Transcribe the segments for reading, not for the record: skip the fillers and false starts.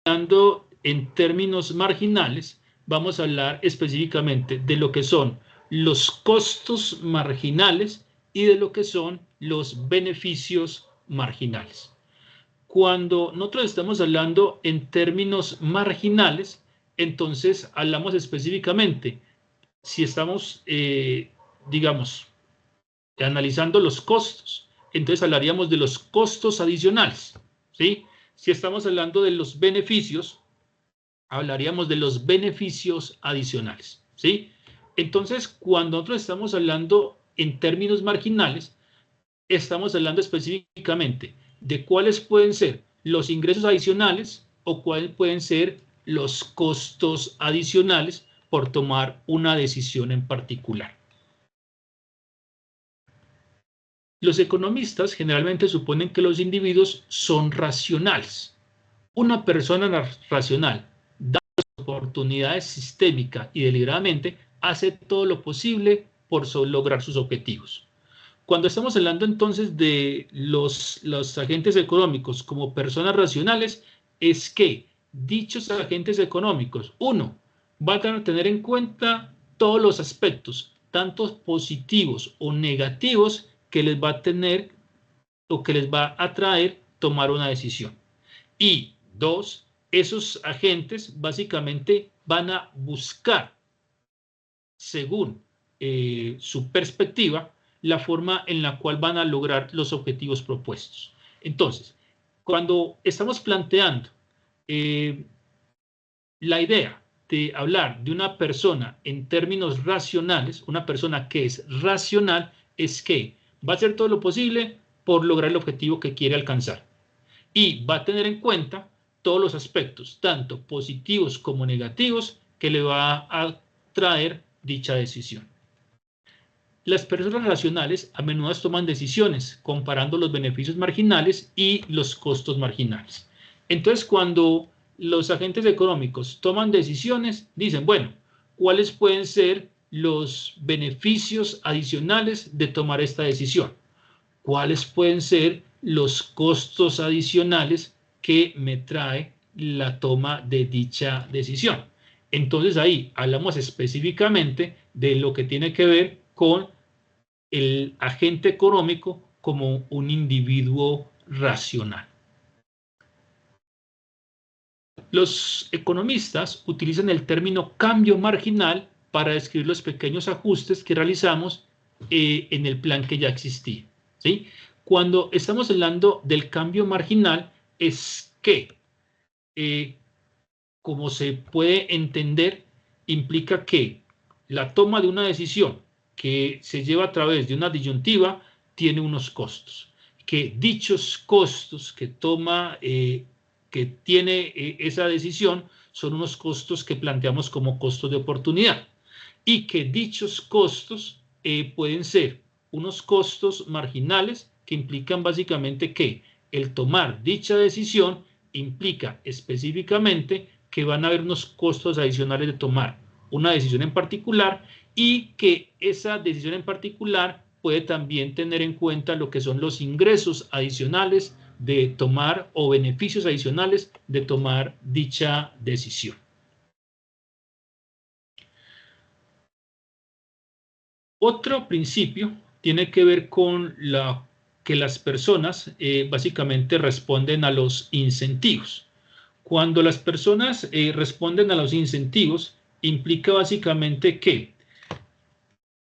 hablando en términos marginales, vamos a hablar específicamente de lo que son los costos marginales y de lo que son los beneficios marginales. Cuando nosotros estamos hablando en términos marginales, entonces hablamos específicamente, si estamos, digamos, analizando los costos, entonces hablaríamos de los costos adicionales, ¿sí? Si estamos hablando de los beneficios, hablaríamos de los beneficios adicionales, ¿sí? Entonces, cuando nosotros estamos hablando en términos marginales, estamos hablando específicamente de cuáles pueden ser los ingresos adicionales o cuáles pueden ser los costos adicionales por tomar una decisión en particular. Los economistas generalmente suponen que los individuos son racionales. Una persona racional, dadas las oportunidades sistémica y deliberadamente, hace todo lo posible por lograr sus objetivos. Cuando estamos hablando entonces de los agentes económicos como personas racionales, es que dichos agentes económicos, uno, van a tener en cuenta todos los aspectos, tanto positivos o negativos, que les va a tener o que les va a traer tomar una decisión. Y dos, esos agentes básicamente van a buscar, según su perspectiva, la forma en la cual van a lograr los objetivos propuestos. Entonces, cuando estamos planteando la idea de hablar de una persona en términos racionales, una persona que es racional, es que va a hacer todo lo posible por lograr el objetivo que quiere alcanzar. Y va a tener en cuenta todos los aspectos, tanto positivos como negativos, que le va a traer dicha decisión. Las personas racionales a menudo toman decisiones comparando los beneficios marginales y los costos marginales. Entonces, cuando los agentes económicos toman decisiones, dicen, bueno, ¿cuáles pueden ser los beneficios adicionales de tomar esta decisión? ¿Cuáles pueden ser los costos adicionales que me trae la toma de dicha decisión? Entonces ahí hablamos específicamente de lo que tiene que ver con el agente económico como un individuo racional. Los economistas utilizan el término cambio marginal para describir los pequeños ajustes que realizamos en el plan que ya existía, ¿sí? Cuando estamos hablando del cambio marginal, es que, como se puede entender, implica que la toma de una decisión que se lleva a través de una disyuntiva tiene unos costos, que dichos costos que toma, que tiene esa decisión, son unos costos que planteamos como costos de oportunidad, y que dichos costos pueden ser unos costos marginales que implican básicamente que el tomar dicha decisión implica específicamente que van a haber unos costos adicionales de tomar una decisión en particular, y que esa decisión en particular puede también tener en cuenta lo que son los ingresos adicionales de tomar o beneficios adicionales de tomar dicha decisión. Otro principio tiene que ver con que las personas básicamente responden a los incentivos. Cuando las personas responden a los incentivos, implica básicamente que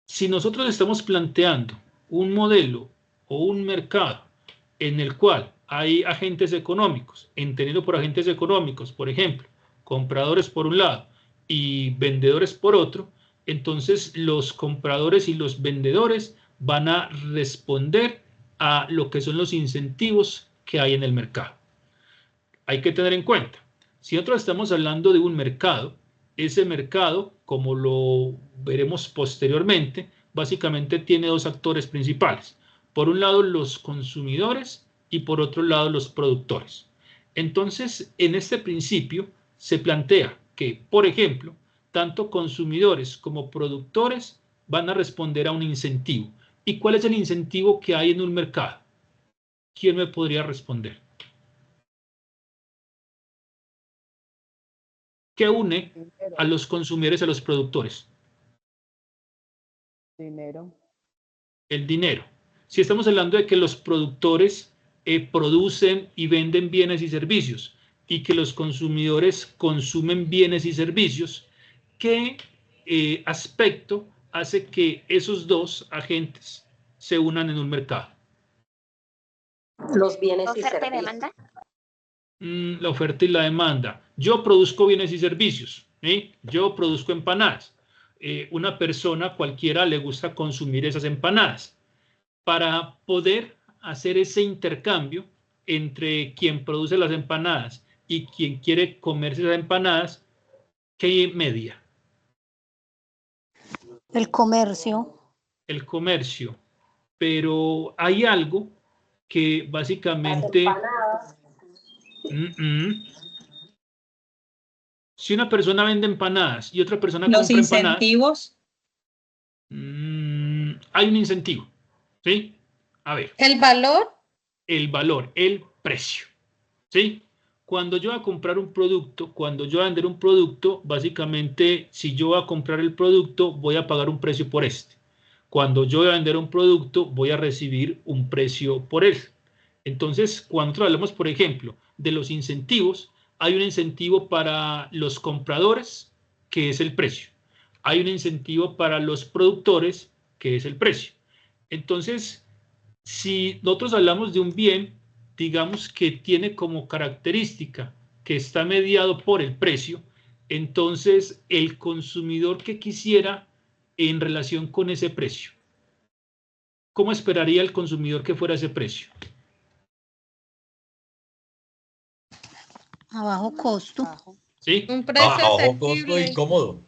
si nosotros estamos planteando un modelo o un mercado en el cual hay agentes económicos, entendido por agentes económicos, por ejemplo, compradores por un lado y vendedores por otro, entonces los compradores y los vendedores van a responder a lo que son los incentivos que hay en el mercado. Hay que tener en cuenta, si nosotros estamos hablando de un mercado, ese mercado, como lo veremos posteriormente, básicamente tiene dos actores principales. Por un lado, los consumidores, y por otro lado, los productores. Entonces, en este principio se plantea que, por ejemplo, tanto consumidores como productores van a responder a un incentivo. ¿Y cuál es el incentivo que hay en un mercado? ¿Quién me podría responder? ¿Qué une a los consumidores y a los productores? Dinero. El dinero. Si estamos hablando de que los productores producen y venden bienes y servicios y que los consumidores consumen bienes y servicios, ¿qué aspecto hace que esos dos agentes se unan en un mercado? Los bienes y ¿Oferta y servicios. demanda? La oferta y la demanda. Yo produzco bienes y servicios, ¿sí? Yo produzco empanadas. Una persona cualquiera le gusta consumir esas empanadas. Para poder hacer ese intercambio entre quien produce las empanadas y quien quiere comerse las empanadas, ¿qué media? El comercio. El comercio. Pero hay algo que básicamente... Si una persona vende empanadas y otra persona compra empanadas... ¿Los incentivos? Hay un incentivo, ¿sí? A ver. ¿El valor? El valor, el precio, ¿sí? Cuando yo voy a comprar un producto, cuando yo voy a vender un producto, básicamente, si yo voy a comprar el producto, voy a pagar un precio por este. Cuando yo voy a vender un producto, voy a recibir un precio por él. Entonces, cuando hablamos, por ejemplo, de los incentivos, hay un incentivo para los compradores, que es el precio. Hay un incentivo para los productores, que es el precio. Entonces, si nosotros hablamos de un bien, digamos que tiene como característica que está mediado por el precio, entonces el consumidor que quisiera en relación con ese precio, ¿cómo esperaría el consumidor que fuera ese precio? A bajo costo. ¿Sí? Un precio bajo asequible. costo y cómodo.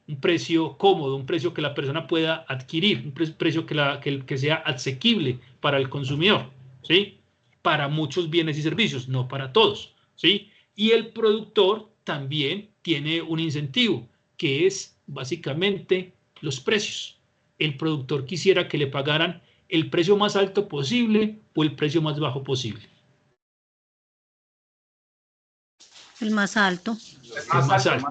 Un precio cómodo, un precio que la persona pueda adquirir, un precio que sea asequible para el consumidor, ¿sí? Para muchos bienes y servicios, no para todos, ¿sí? Y el productor también tiene un incentivo, que es básicamente los precios. El productor quisiera que le pagaran el precio más alto posible o el precio más bajo posible. El más alto. El más alto.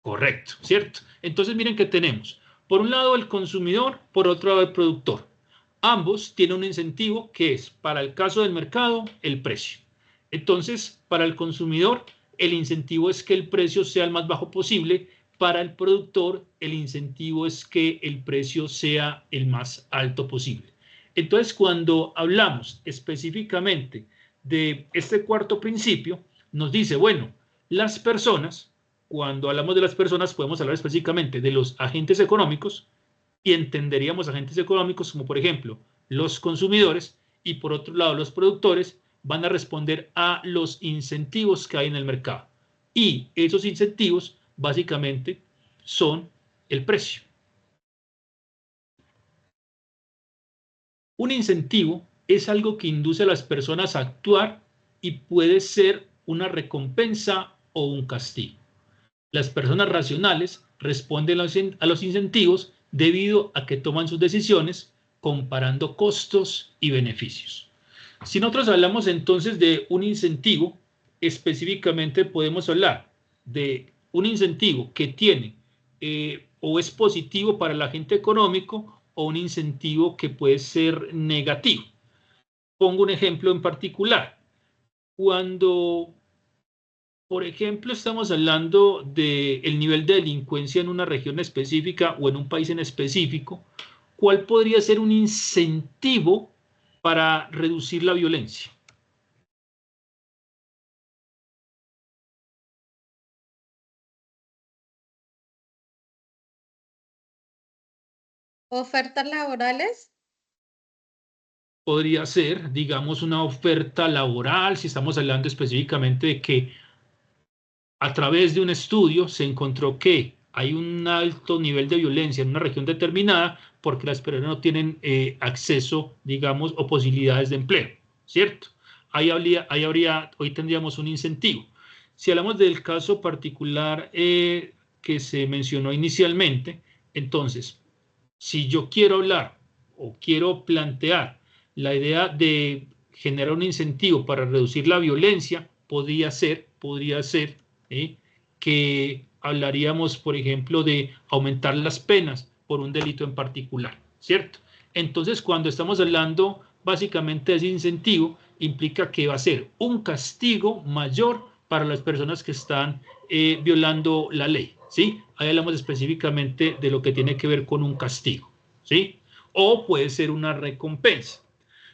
Correcto, ¿cierto? Entonces miren que tenemos, por un lado el consumidor, por otro lado el productor. Ambos tienen un incentivo que es, para el caso del mercado, el precio. Entonces, para el consumidor, el incentivo es que el precio sea el más bajo posible. Para el productor, el incentivo es que el precio sea el más alto posible. Entonces, cuando hablamos específicamente de este cuarto principio, nos dice, bueno, las personas, cuando hablamos de las personas, podemos hablar específicamente de los agentes económicos y entenderíamos agentes económicos como, por ejemplo, los consumidores y, por otro lado, los productores van a responder a los incentivos que hay en el mercado. Y esos incentivos, básicamente, son el precio. Un incentivo es algo que induce a las personas a actuar y puede ser una recompensa o un castigo. Las personas racionales responden a los incentivos debido a que toman sus decisiones comparando costos y beneficios. Si nosotros hablamos entonces de un incentivo, específicamente podemos hablar de un incentivo que tiene o es positivo para el agente económico o un incentivo que puede ser negativo. Pongo un ejemplo en particular. Cuando, por ejemplo, estamos hablando del nivel de delincuencia en una región específica o en un país en específico, ¿cuál podría ser un incentivo para reducir la violencia? ¿Ofertas laborales? Podría ser, digamos, una oferta laboral, si estamos hablando específicamente de que a través de un estudio se encontró que hay un alto nivel de violencia en una región determinada porque las personas no tienen acceso, digamos, o posibilidades de empleo, ¿cierto? Hoy tendríamos un incentivo. Si hablamos del caso particular que se mencionó inicialmente, entonces, si yo quiero hablar o quiero plantear la idea de generar un incentivo para reducir la violencia, podría ser que hablaríamos, por ejemplo, de aumentar las penas por un delito en particular, ¿cierto? Entonces, cuando estamos hablando básicamente de ese incentivo, implica que va a ser un castigo mayor para las personas que están violando la ley, ¿sí? Ahí hablamos específicamente de lo que tiene que ver con un castigo, ¿sí? O puede ser una recompensa.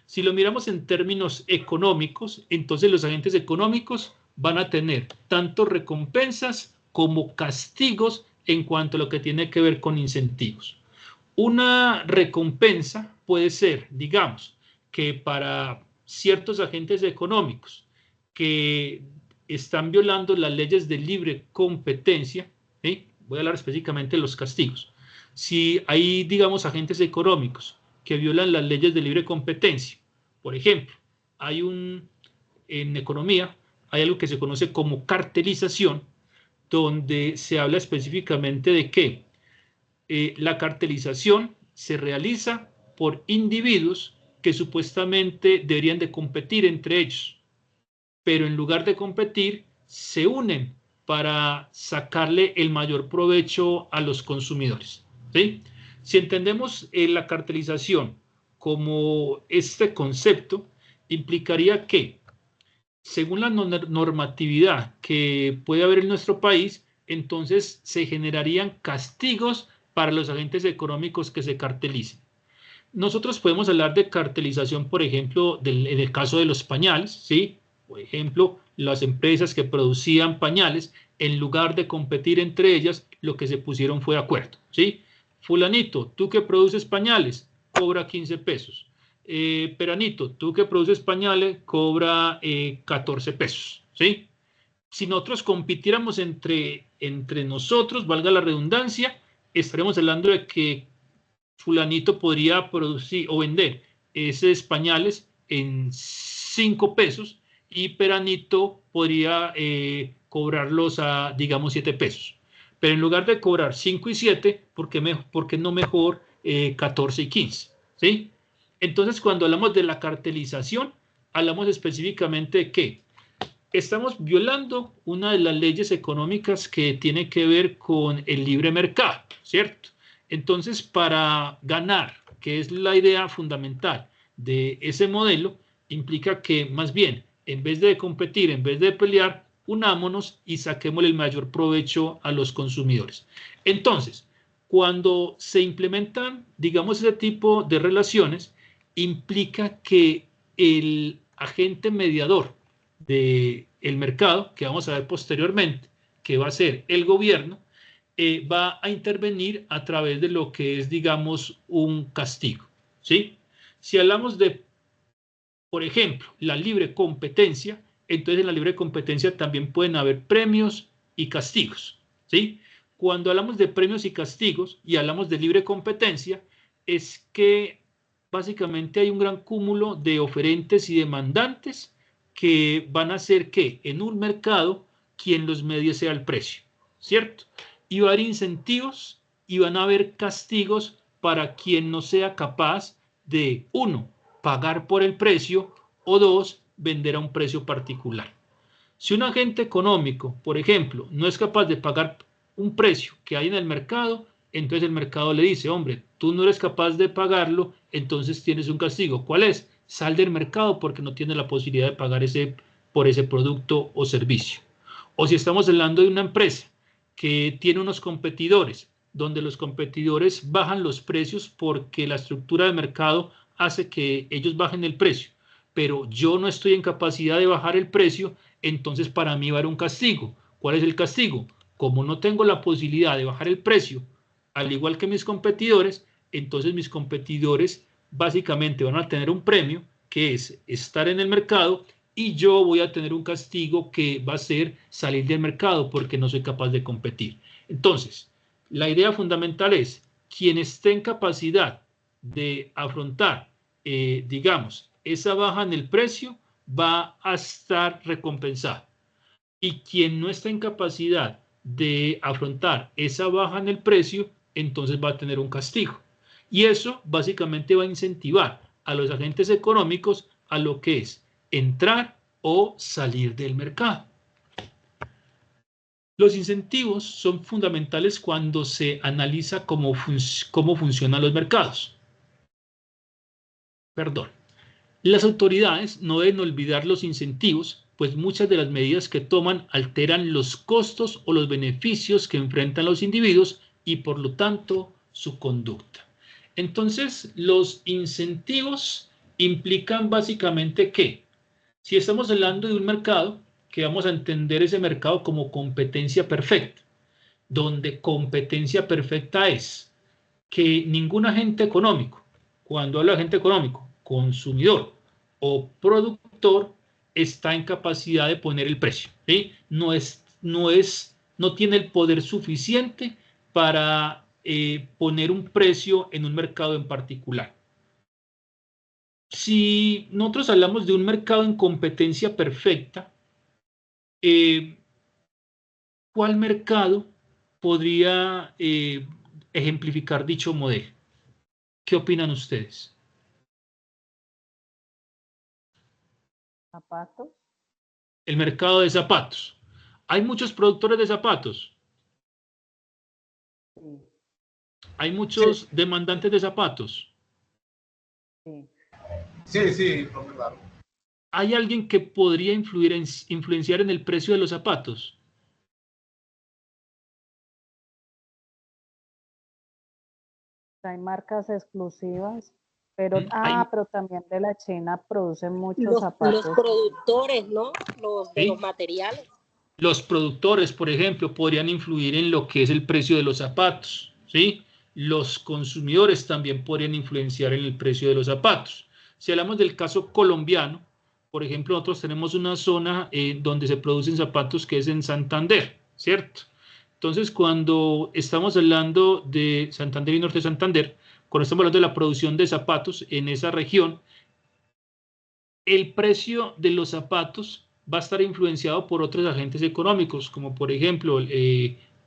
Si lo miramos en términos económicos, entonces los agentes económicos van a tener tanto recompensas como castigos en cuanto a lo que tiene que ver con incentivos. Una recompensa puede ser, digamos, que para ciertos agentes económicos que están violando las leyes de libre competencia, ¿sí? Voy a hablar específicamente de los castigos. Si hay, digamos, agentes económicos que violan las leyes de libre competencia, por ejemplo, en economía hay algo que se conoce como cartelización, donde se habla específicamente de que la cartelización se realiza por individuos que supuestamente deberían de competir entre ellos, pero en lugar de competir, se unen para sacarle el mayor provecho a los consumidores, ¿sí? Si entendemos la cartelización como este concepto, implicaría que, según la normatividad que puede haber en nuestro país, entonces se generarían castigos para los agentes económicos que se cartelicen. Nosotros podemos hablar de cartelización, por ejemplo, en el caso de los pañales, ¿sí? Por ejemplo, las empresas que producían pañales, en lugar de competir entre ellas, lo que se pusieron fue de acuerdo, ¿sí? Fulanito, tú que produces pañales, cobra 15 pesos. Peranito, tú que produces pañales, cobra 14 pesos, ¿sí? Si nosotros compitiéramos entre nosotros, valga la redundancia, estaremos hablando de que fulanito podría producir o vender esos pañales en 5 pesos y peranito podría cobrarlos a, digamos, 7 pesos. Pero en lugar de cobrar 5 y 7, ¿por qué no mejor 14 y 15? ¿Sí? Entonces, cuando hablamos de la cartelización, hablamos específicamente de que estamos violando una de las leyes económicas que tiene que ver con el libre mercado, ¿cierto? Entonces, para ganar, que es la idea fundamental de ese modelo, implica que más bien, en vez de competir, en vez de pelear, unámonos y saquemos el mayor provecho a los consumidores. Entonces, cuando se implementan, digamos, ese tipo de relaciones, implica que el agente mediador del mercado, que vamos a ver posteriormente, que va a ser el gobierno, va a intervenir a través de lo que es, digamos, un castigo, ¿sí? Si hablamos de, por ejemplo, la libre competencia, entonces en la libre competencia también pueden haber premios y castigos, ¿sí? Cuando hablamos de premios y castigos y hablamos de libre competencia, es que básicamente hay un gran cúmulo de oferentes y demandantes que van a hacer que en un mercado quien los medie sea el precio, ¿cierto? Y va a haber incentivos y van a haber castigos para quien no sea capaz de, uno, pagar por el precio o dos, vender a un precio particular. Si un agente económico, por ejemplo, no es capaz de pagar un precio que hay en el mercado, entonces el mercado le dice, hombre, tú no eres capaz de pagarlo, entonces tienes un castigo. ¿Cuál es? Sal del mercado porque no tienes la posibilidad de pagar por ese producto o servicio. O si estamos hablando de una empresa que tiene unos competidores, donde los competidores bajan los precios porque la estructura de mercado hace que ellos bajen el precio, pero yo no estoy en capacidad de bajar el precio, entonces para mí va a haber un castigo. ¿Cuál es el castigo? Como no tengo la posibilidad de bajar el precio, al igual que mis competidores, entonces mis competidores básicamente van a tener un premio que es estar en el mercado y yo voy a tener un castigo que va a ser salir del mercado porque no soy capaz de competir. Entonces, la idea fundamental es quien esté en capacidad de afrontar, digamos, esa baja en el precio va a estar recompensado. Y quien no está en capacidad de afrontar esa baja en el precio, entonces va a tener un castigo. Y eso básicamente va a incentivar a los agentes económicos a lo que es entrar o salir del mercado. Los incentivos son fundamentales cuando se analiza cómo funcionan los mercados. Perdón. Las autoridades no deben olvidar los incentivos, pues muchas de las medidas que toman alteran los costos o los beneficios que enfrentan los individuos y por lo tanto su conducta. Entonces, los incentivos implican básicamente que, si estamos hablando de un mercado, que vamos a entender ese mercado como competencia perfecta, donde competencia perfecta es que ningún agente económico, cuando hablo de agente económico, consumidor o productor, está en capacidad de poner el precio, ¿sí? No tiene el poder suficiente para poner un precio en un mercado en particular. Si nosotros hablamos de un mercado en competencia perfecta, ¿cuál mercado podría ejemplificar dicho modelo? ¿Qué opinan ustedes? Zapatos. El mercado de zapatos. ¿Hay muchos productores de zapatos? Sí. ¿Hay muchos demandantes de zapatos? Sí. Sí, claro. ¿Hay alguien que podría influenciar en el precio de los zapatos? Hay marcas exclusivas, pero, Hay- pero también de la China producen muchos Los zapatos. productores, ¿no? Los de ¿Sí? los materiales. Los productores, por ejemplo, podrían influir en lo que es el precio de los zapatos, ¿sí? Los consumidores también podrían influenciar en el precio de los zapatos. Si hablamos del caso colombiano, por ejemplo, nosotros tenemos una zona donde se producen zapatos que es en Santander, ¿cierto? Entonces, cuando estamos hablando de Santander y Norte de Santander, cuando estamos hablando de la producción de zapatos en esa región, el precio de los zapatos va a estar influenciado por otros agentes económicos, como por ejemplo,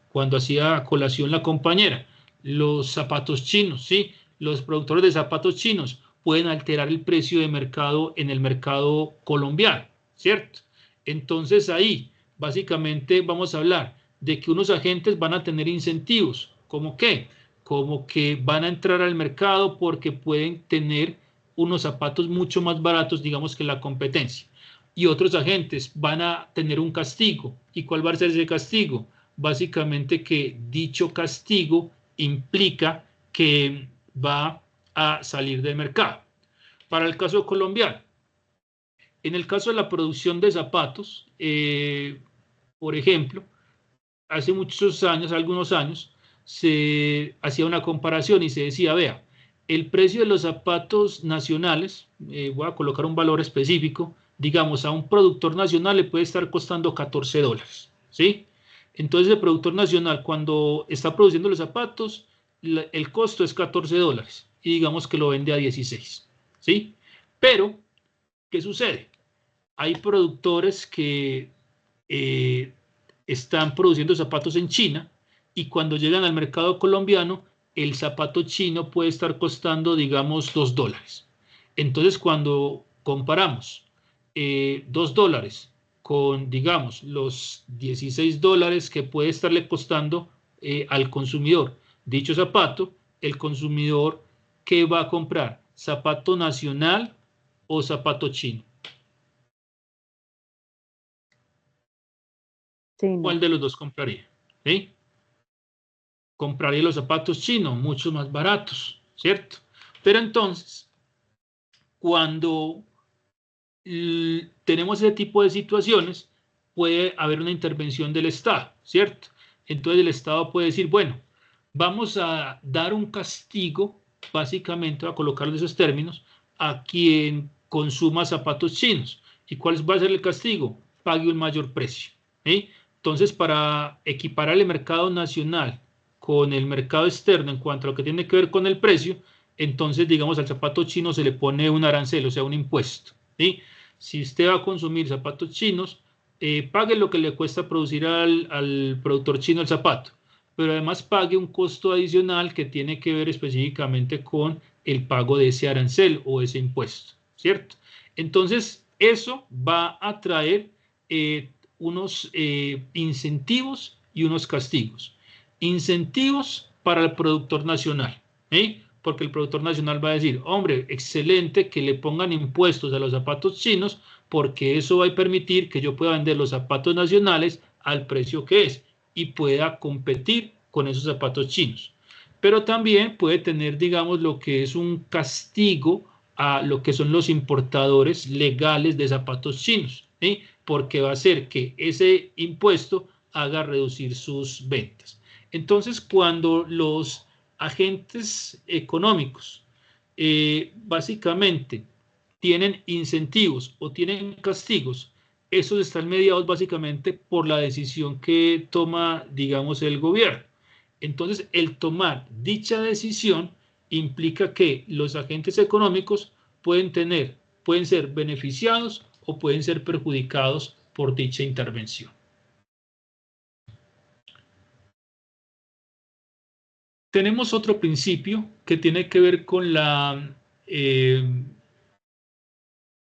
cuando hacía colación la compañera, los zapatos chinos, ¿sí? Los productores de zapatos chinos pueden alterar el precio de mercado en el mercado colombiano, ¿cierto? Entonces ahí, básicamente vamos a hablar de que unos agentes van a tener incentivos, ¿cómo qué? Como que van a entrar al mercado porque pueden tener unos zapatos mucho más baratos, digamos, que la competencia. Y otros agentes van a tener un castigo. ¿Y cuál va a ser ese castigo? Básicamente que dicho castigo implica que va a salir del mercado. Para el caso colombiano, en el caso de la producción de zapatos, por ejemplo, hace muchos años, algunos años, se hacía una comparación y se decía, vea, el precio de los zapatos nacionales, voy a colocar un valor específico, digamos, a un productor nacional le puede estar costando $14, ¿sí? Entonces el productor nacional cuando está produciendo los zapatos, el costo es $14 y digamos que lo vende a 16, ¿sí? Pero, ¿qué sucede? Hay productores que están produciendo zapatos en China y cuando llegan al mercado colombiano, el zapato chino puede estar costando, digamos, $2. Entonces, cuando comparamos $2 con, digamos, los $16 que puede estarle costando al consumidor dicho zapato, el consumidor, ¿qué va a comprar? ¿Zapato nacional o zapato chino? Chino. ¿Cuál de los dos compraría? ¿Sí? Compraría los zapatos chinos, mucho más baratos, ¿cierto? Pero entonces, cuando tenemos ese tipo de situaciones, puede haber una intervención del Estado, ¿cierto? Entonces el Estado puede decir, bueno, vamos a dar un castigo, básicamente, a colocarle esos términos, a quien consuma zapatos chinos. ¿Y cuál va a ser el castigo? Pague un mayor precio, ¿sí? Entonces, para equiparar el mercado nacional con el mercado externo en cuanto a lo que tiene que ver con el precio, entonces, digamos, al zapato chino se le pone un arancel, o sea, un impuesto, ¿sí? Si usted va a consumir zapatos chinos, pague lo que le cuesta producir al productor chino el zapato, pero además pague un costo adicional que tiene que ver específicamente con el pago de ese arancel o ese impuesto, ¿cierto? Entonces, eso va a traer unos incentivos y unos castigos. Incentivos para el productor nacional, porque el productor nacional va a decir, hombre, excelente que le pongan impuestos a los zapatos chinos, porque eso va a permitir que yo pueda vender los zapatos nacionales al precio que es y pueda competir con esos zapatos chinos. Pero también puede tener, digamos, lo que es un castigo a lo que son los importadores legales de zapatos chinos, porque va a hacer que ese impuesto haga reducir sus ventas. Entonces, cuando los agentes económicos básicamente tienen incentivos o tienen castigos, esos están mediados básicamente por la decisión que toma, digamos, el gobierno. Entonces, el tomar dicha decisión implica que los agentes económicos pueden ser beneficiados o pueden ser perjudicados por dicha intervención. Tenemos otro principio que tiene que ver con la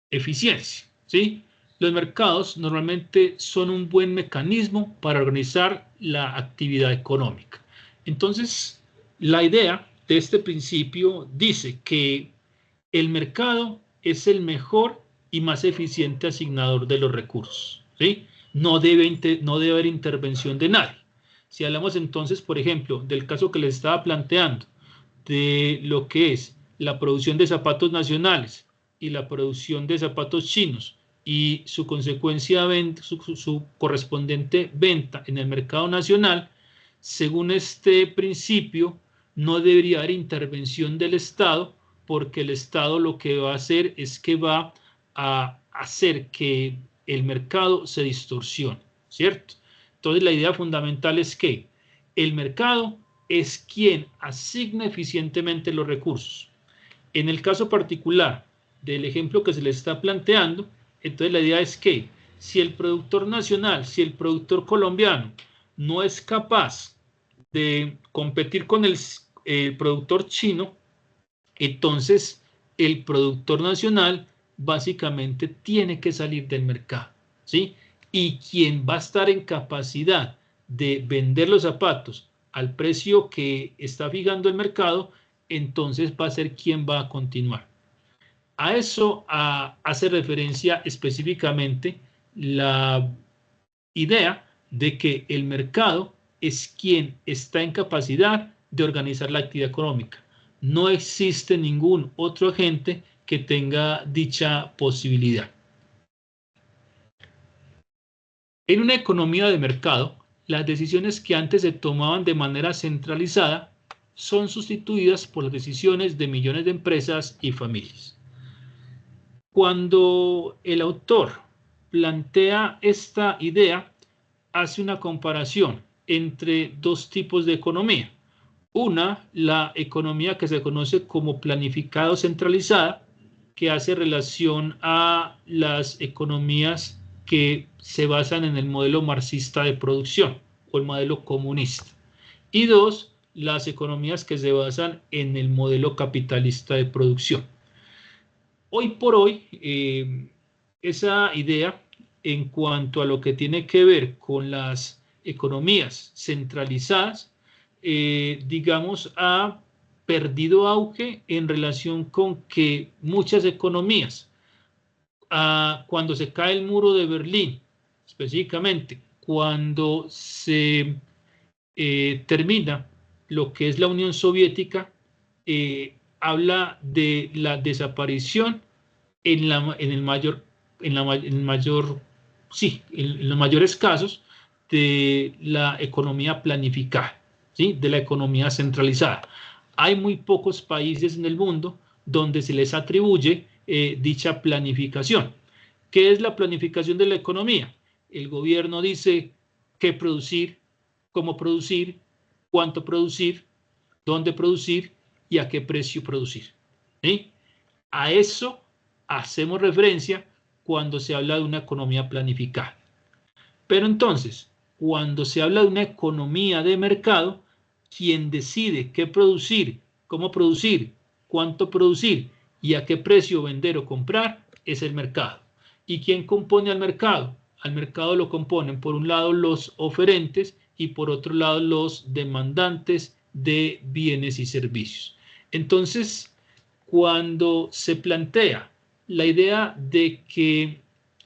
eficiencia, ¿sí? Los mercados normalmente son un buen mecanismo para organizar la actividad económica. Entonces, la idea de este principio dice que el mercado es el mejor y más eficiente asignador de los recursos, ¿sí? No debe haber intervención de nadie. Si hablamos entonces, por ejemplo, del caso que les estaba planteando, de lo que es la producción de zapatos nacionales y la producción de zapatos chinos y su consecuencia, su correspondiente venta en el mercado nacional, según este principio, no debería haber intervención del Estado, porque el Estado lo que va a hacer es que va a hacer que el mercado se distorsione, ¿cierto? Entonces, la idea fundamental es que el mercado es quien asigna eficientemente los recursos. En el caso particular del ejemplo que se le está planteando, entonces la idea es que si el productor nacional, si el productor colombiano no es capaz de competir con el productor chino, entonces el productor nacional básicamente tiene que salir del mercado, ¿sí? Y quien va a estar en capacidad de vender los zapatos al precio que está fijando el mercado, entonces va a ser quien va a continuar. A eso hace referencia específicamente la idea de que el mercado es quien está en capacidad de organizar la actividad económica. No existe ningún otro agente que tenga dicha posibilidad. En una economía de mercado, las decisiones que antes se tomaban de manera centralizada son sustituidas por las decisiones de millones de empresas y familias. Cuando el autor plantea esta idea, hace una comparación entre dos tipos de economía. Una, la economía que se conoce como planificada o centralizada, que hace relación a las economías que se basan en el modelo marxista de producción o el modelo comunista. Y dos, las economías que se basan en el modelo capitalista de producción. Hoy por hoy, esa idea en cuanto a lo que tiene que ver con las economías centralizadas, digamos, ha perdido auge en relación con que muchas economías, cuando se cae el muro de Berlín, específicamente cuando se termina lo que es la Unión Soviética, habla de la desaparición en los mayores casos de la economía planificada, ¿sí? De la economía centralizada. Hay muy pocos países en el mundo donde se les atribuye dicha planificación. ¿Qué es la planificación de la economía? El gobierno dice qué producir, cómo producir, cuánto producir, dónde producir y a qué precio producir, ¿sí? A eso hacemos referencia cuando se habla de una economía planificada. Pero entonces, cuando se habla de una economía de mercado, quien decide qué producir, cómo producir, cuánto producir y a qué precio vender o comprar es el mercado. ¿Y quién compone al mercado? Al mercado lo componen, por un lado, los oferentes y por otro lado los demandantes de bienes y servicios. Entonces, cuando se plantea la idea de que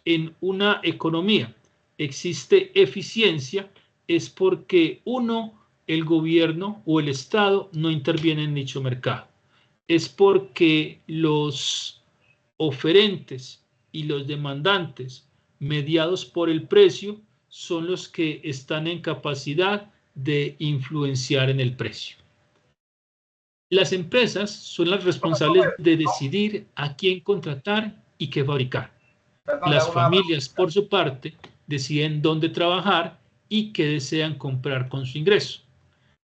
en una economía existe eficiencia, es porque uno, el gobierno o el Estado no interviene en dicho mercado. Es porque los oferentes y los demandantes, mediados por el precio, son los que están en capacidad de influenciar en el precio. Las empresas son las responsables de decidir a quién contratar y qué fabricar. Las familias, por su parte, deciden dónde trabajar y qué desean comprar con su ingreso.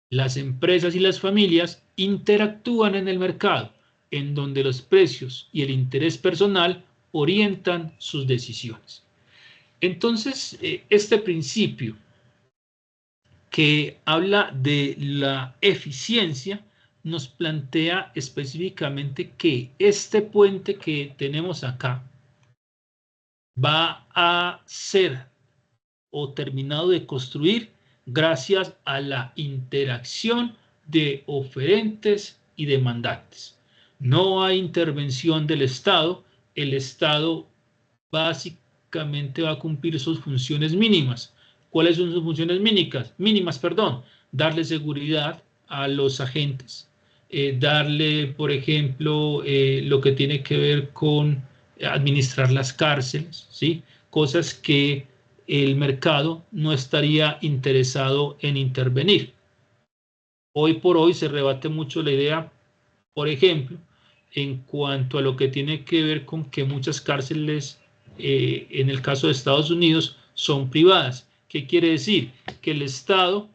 Las empresas y las familias interactúan en el mercado, en donde los precios y el interés personal orientan sus decisiones. Entonces, este principio que habla de la eficiencia nos plantea específicamente que este puente que tenemos acá va a ser o terminado de construir gracias a la interacción de oferentes y demandantes. No hay intervención del Estado. El Estado básicamente va a cumplir sus funciones mínimas. ¿Cuáles son sus funciones mínimas? Darle seguridad a los agentes, darle, por ejemplo, lo que tiene que ver con administrar las cárceles, ¿sí? Cosas que el mercado no estaría interesado en intervenir. Hoy por hoy se rebate mucho la idea, por ejemplo, en cuanto a lo que tiene que ver con que muchas cárceles, en el caso de Estados Unidos, son privadas. ¿Qué quiere decir? Que el Estado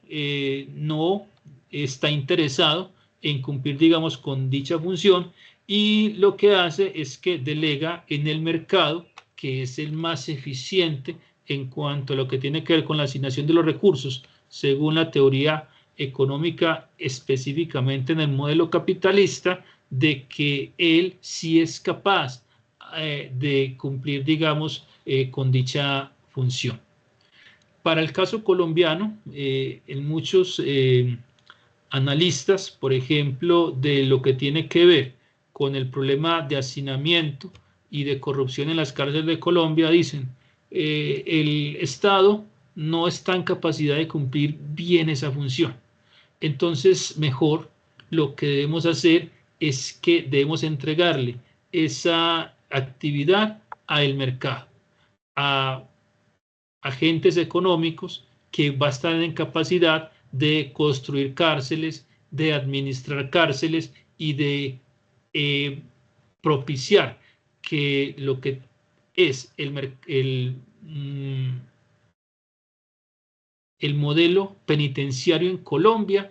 no está interesado en cumplir, digamos, con dicha función, y lo que hace es que delega en el mercado, que es el más eficiente en cuanto a lo que tiene que ver con la asignación de los recursos, según la teoría económica, específicamente en el modelo capitalista, de que él sí es capaz de cumplir, digamos, con dicha función. Para el caso colombiano, en muchos analistas, por ejemplo, de lo que tiene que ver con el problema de hacinamiento y de corrupción en las cárceles de Colombia, dicen, el Estado no está en capacidad de cumplir bien esa función. Entonces, mejor lo que debemos hacer es que debemos entregarle esa actividad al mercado, a agentes económicos que van a estar en capacidad de construir cárceles, de administrar cárceles y de propiciar que lo que es el modelo penitenciario en Colombia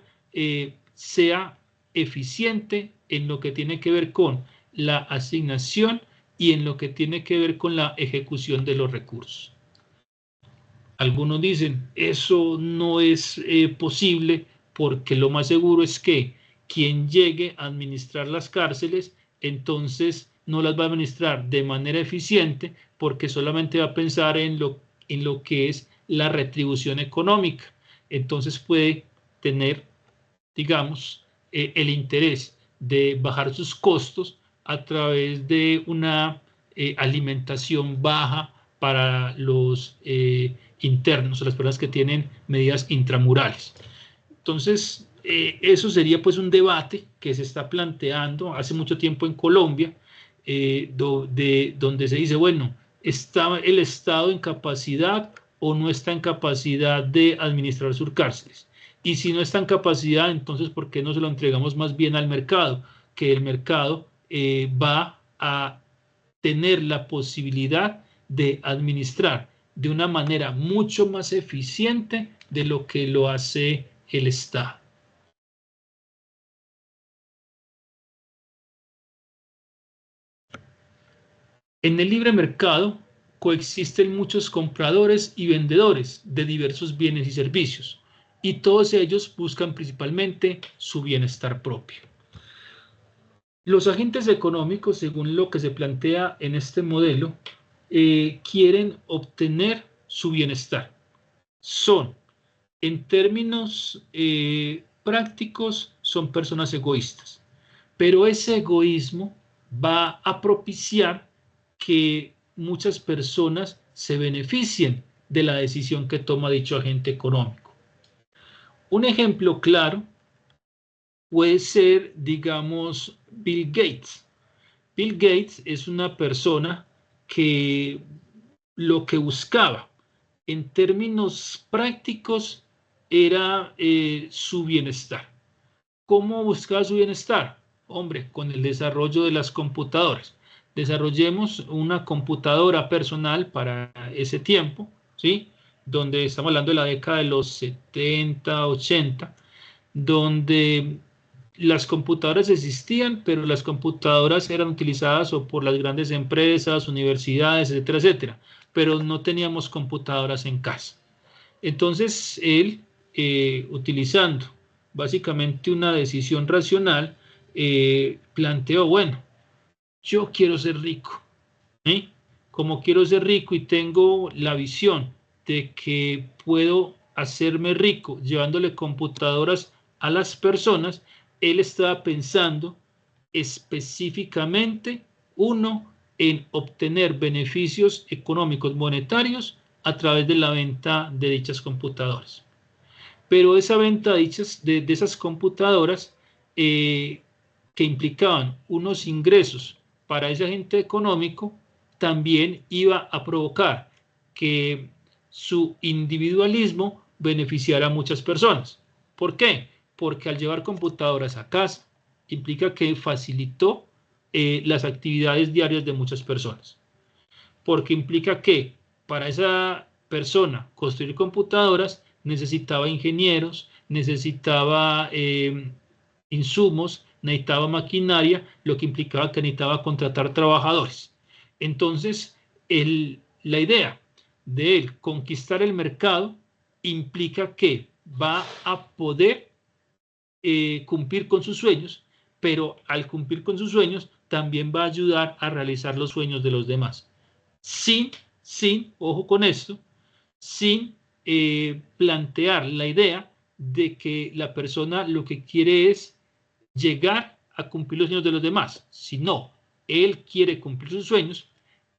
sea eficiente en lo que tiene que ver con la asignación y en lo que tiene que ver con la ejecución de los recursos. Algunos dicen, eso no es posible, porque lo más seguro es que quien llegue a administrar las cárceles, entonces no las va a administrar de manera eficiente, porque solamente va a pensar en lo que es la retribución económica. Entonces puede tener, digamos, el interés de bajar sus costos a través de una alimentación baja para los internos, las personas que tienen medidas intramurales. Entonces, eso sería pues un debate que se está planteando hace mucho tiempo en Colombia, donde se dice, bueno, ¿está el Estado en capacidad o no está en capacidad de administrar sus cárceles? Y si no está en capacidad, entonces, ¿por qué no se lo entregamos más bien al mercado? Que el mercado va a tener la posibilidad de administrar de una manera mucho más eficiente de lo que lo hace el Estado. En el libre mercado coexisten muchos compradores y vendedores de diversos bienes y servicios, y todos ellos buscan principalmente su bienestar propio. Los agentes económicos, según lo que se plantea en este modelo, quieren obtener su bienestar. Son en términos prácticos son personas egoístas, pero ese egoísmo va a propiciar que muchas personas se beneficien de la decisión que toma dicho agente económico. Un ejemplo claro puede ser, digamos, Bill Gates. Bill Gates es una persona que lo que buscaba en términos prácticos era su bienestar. ¿Cómo buscaba su bienestar? Hombre, con el desarrollo de las computadoras. Desarrollemos una computadora personal para ese tiempo, ¿sí? Donde estamos hablando de la década de los 70, 80, donde las computadoras existían, pero las computadoras eran utilizadas o por las grandes empresas, universidades, etcétera, etcétera, pero no teníamos computadoras en casa. Entonces, él, utilizando básicamente una decisión racional, planteó, bueno, yo quiero ser rico, ¿eh? Como quiero ser rico y tengo la visión de que puedo hacerme rico llevándole computadoras a las personas, él estaba pensando específicamente, uno, en obtener beneficios económicos monetarios a través de la venta de dichas computadoras. Pero esa venta de esas computadoras que implicaban unos ingresos para ese agente económico, también iba a provocar que su individualismo beneficiara a muchas personas. ¿Por qué? Porque al llevar computadoras a casa implica que facilitó las actividades diarias de muchas personas. Porque implica que para esa persona construir computadoras necesitaba ingenieros, necesitaba insumos, necesitaba maquinaria, lo que implicaba que necesitaba contratar trabajadores. Entonces, la idea de él conquistar el mercado implica que va a poder cumplir con sus sueños, pero al cumplir con sus sueños también va a ayudar a realizar los sueños de los demás. Sin, ojo con esto, sin plantear la idea de que la persona lo que quiere es llegar a cumplir los sueños de los demás, sino él quiere cumplir sus sueños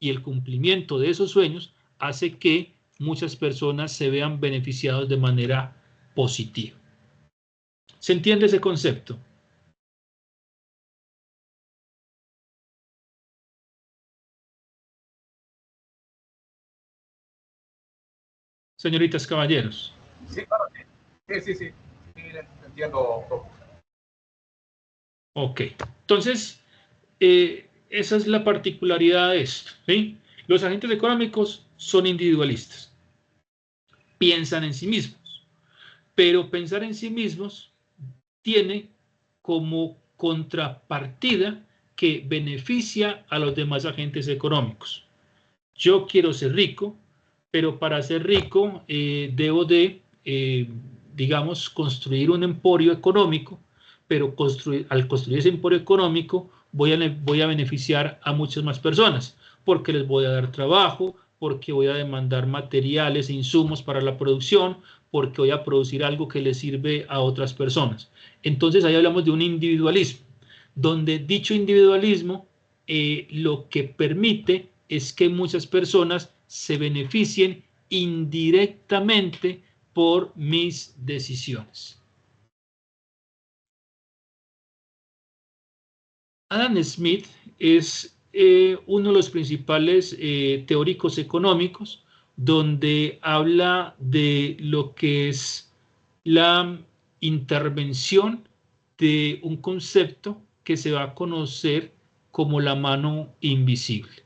y el cumplimiento de esos sueños hace que muchas personas se vean beneficiados de manera positiva. ¿Se entiende ese concepto? Señoritas, caballeros. Sí, claro, sí. Sí, entiendo. Ok, entonces, esa es la particularidad de esto, ¿sí? Los agentes económicos son individualistas, piensan en sí mismos, pero pensar en sí mismos tiene como contrapartida que beneficia a los demás agentes económicos. Yo quiero ser rico, pero para ser rico debo de, digamos, construir un emporio económico, pero al construir ese emporio económico voy a beneficiar a muchas más personas, porque les voy a dar trabajo, porque voy a demandar materiales e insumos para la producción, porque voy a producir algo que le sirve a otras personas. Entonces ahí hablamos de un individualismo, donde dicho individualismo lo que permite es que muchas personas se beneficien indirectamente por mis decisiones. Adam Smith es uno de los principales teóricos económicos, donde habla de lo que es la intervención de un concepto que se va a conocer como la mano invisible.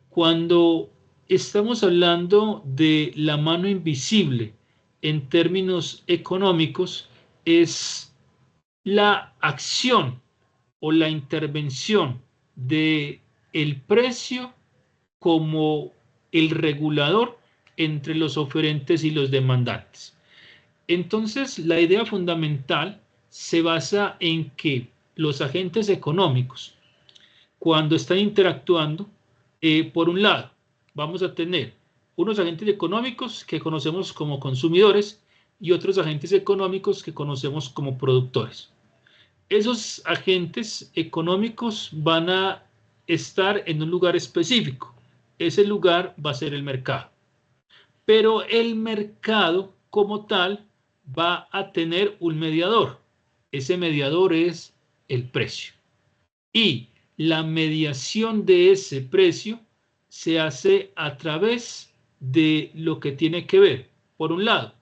Cuando estamos hablando de la mano invisible en términos económicos, es la acción o la intervención de el precio como el regulador entre los oferentes y los demandantes. Entonces, la idea fundamental se basa en que los agentes económicos, cuando están interactuando, por un lado, vamos a tener unos agentes económicos que conocemos como consumidores y otros agentes económicos que conocemos como productores. Esos agentes económicos van a estar en un lugar específico. Ese lugar va a ser el mercado. Pero el mercado como tal va a tener un mediador. Ese mediador es el precio. Y la mediación de ese precio se hace a través de lo que tiene que ver, por un lado,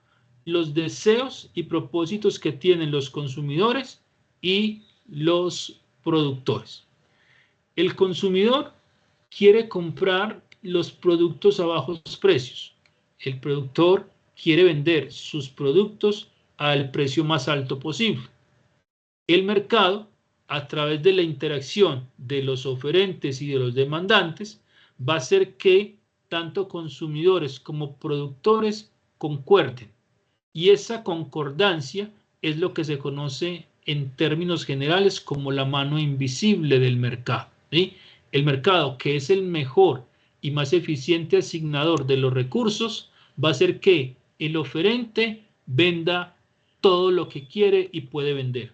los deseos y propósitos que tienen los consumidores y los productores. El consumidor quiere comprar los productos a bajos precios. El productor quiere vender sus productos al precio más alto posible. El mercado, a través de la interacción de los oferentes y de los demandantes, va a hacer que tanto consumidores como productores concuerden. Y esa concordancia es lo que se conoce en términos generales como la mano invisible del mercado, ¿sí? El mercado, que es el mejor y más eficiente asignador de los recursos, va a hacer que el oferente venda todo lo que quiere y puede vender.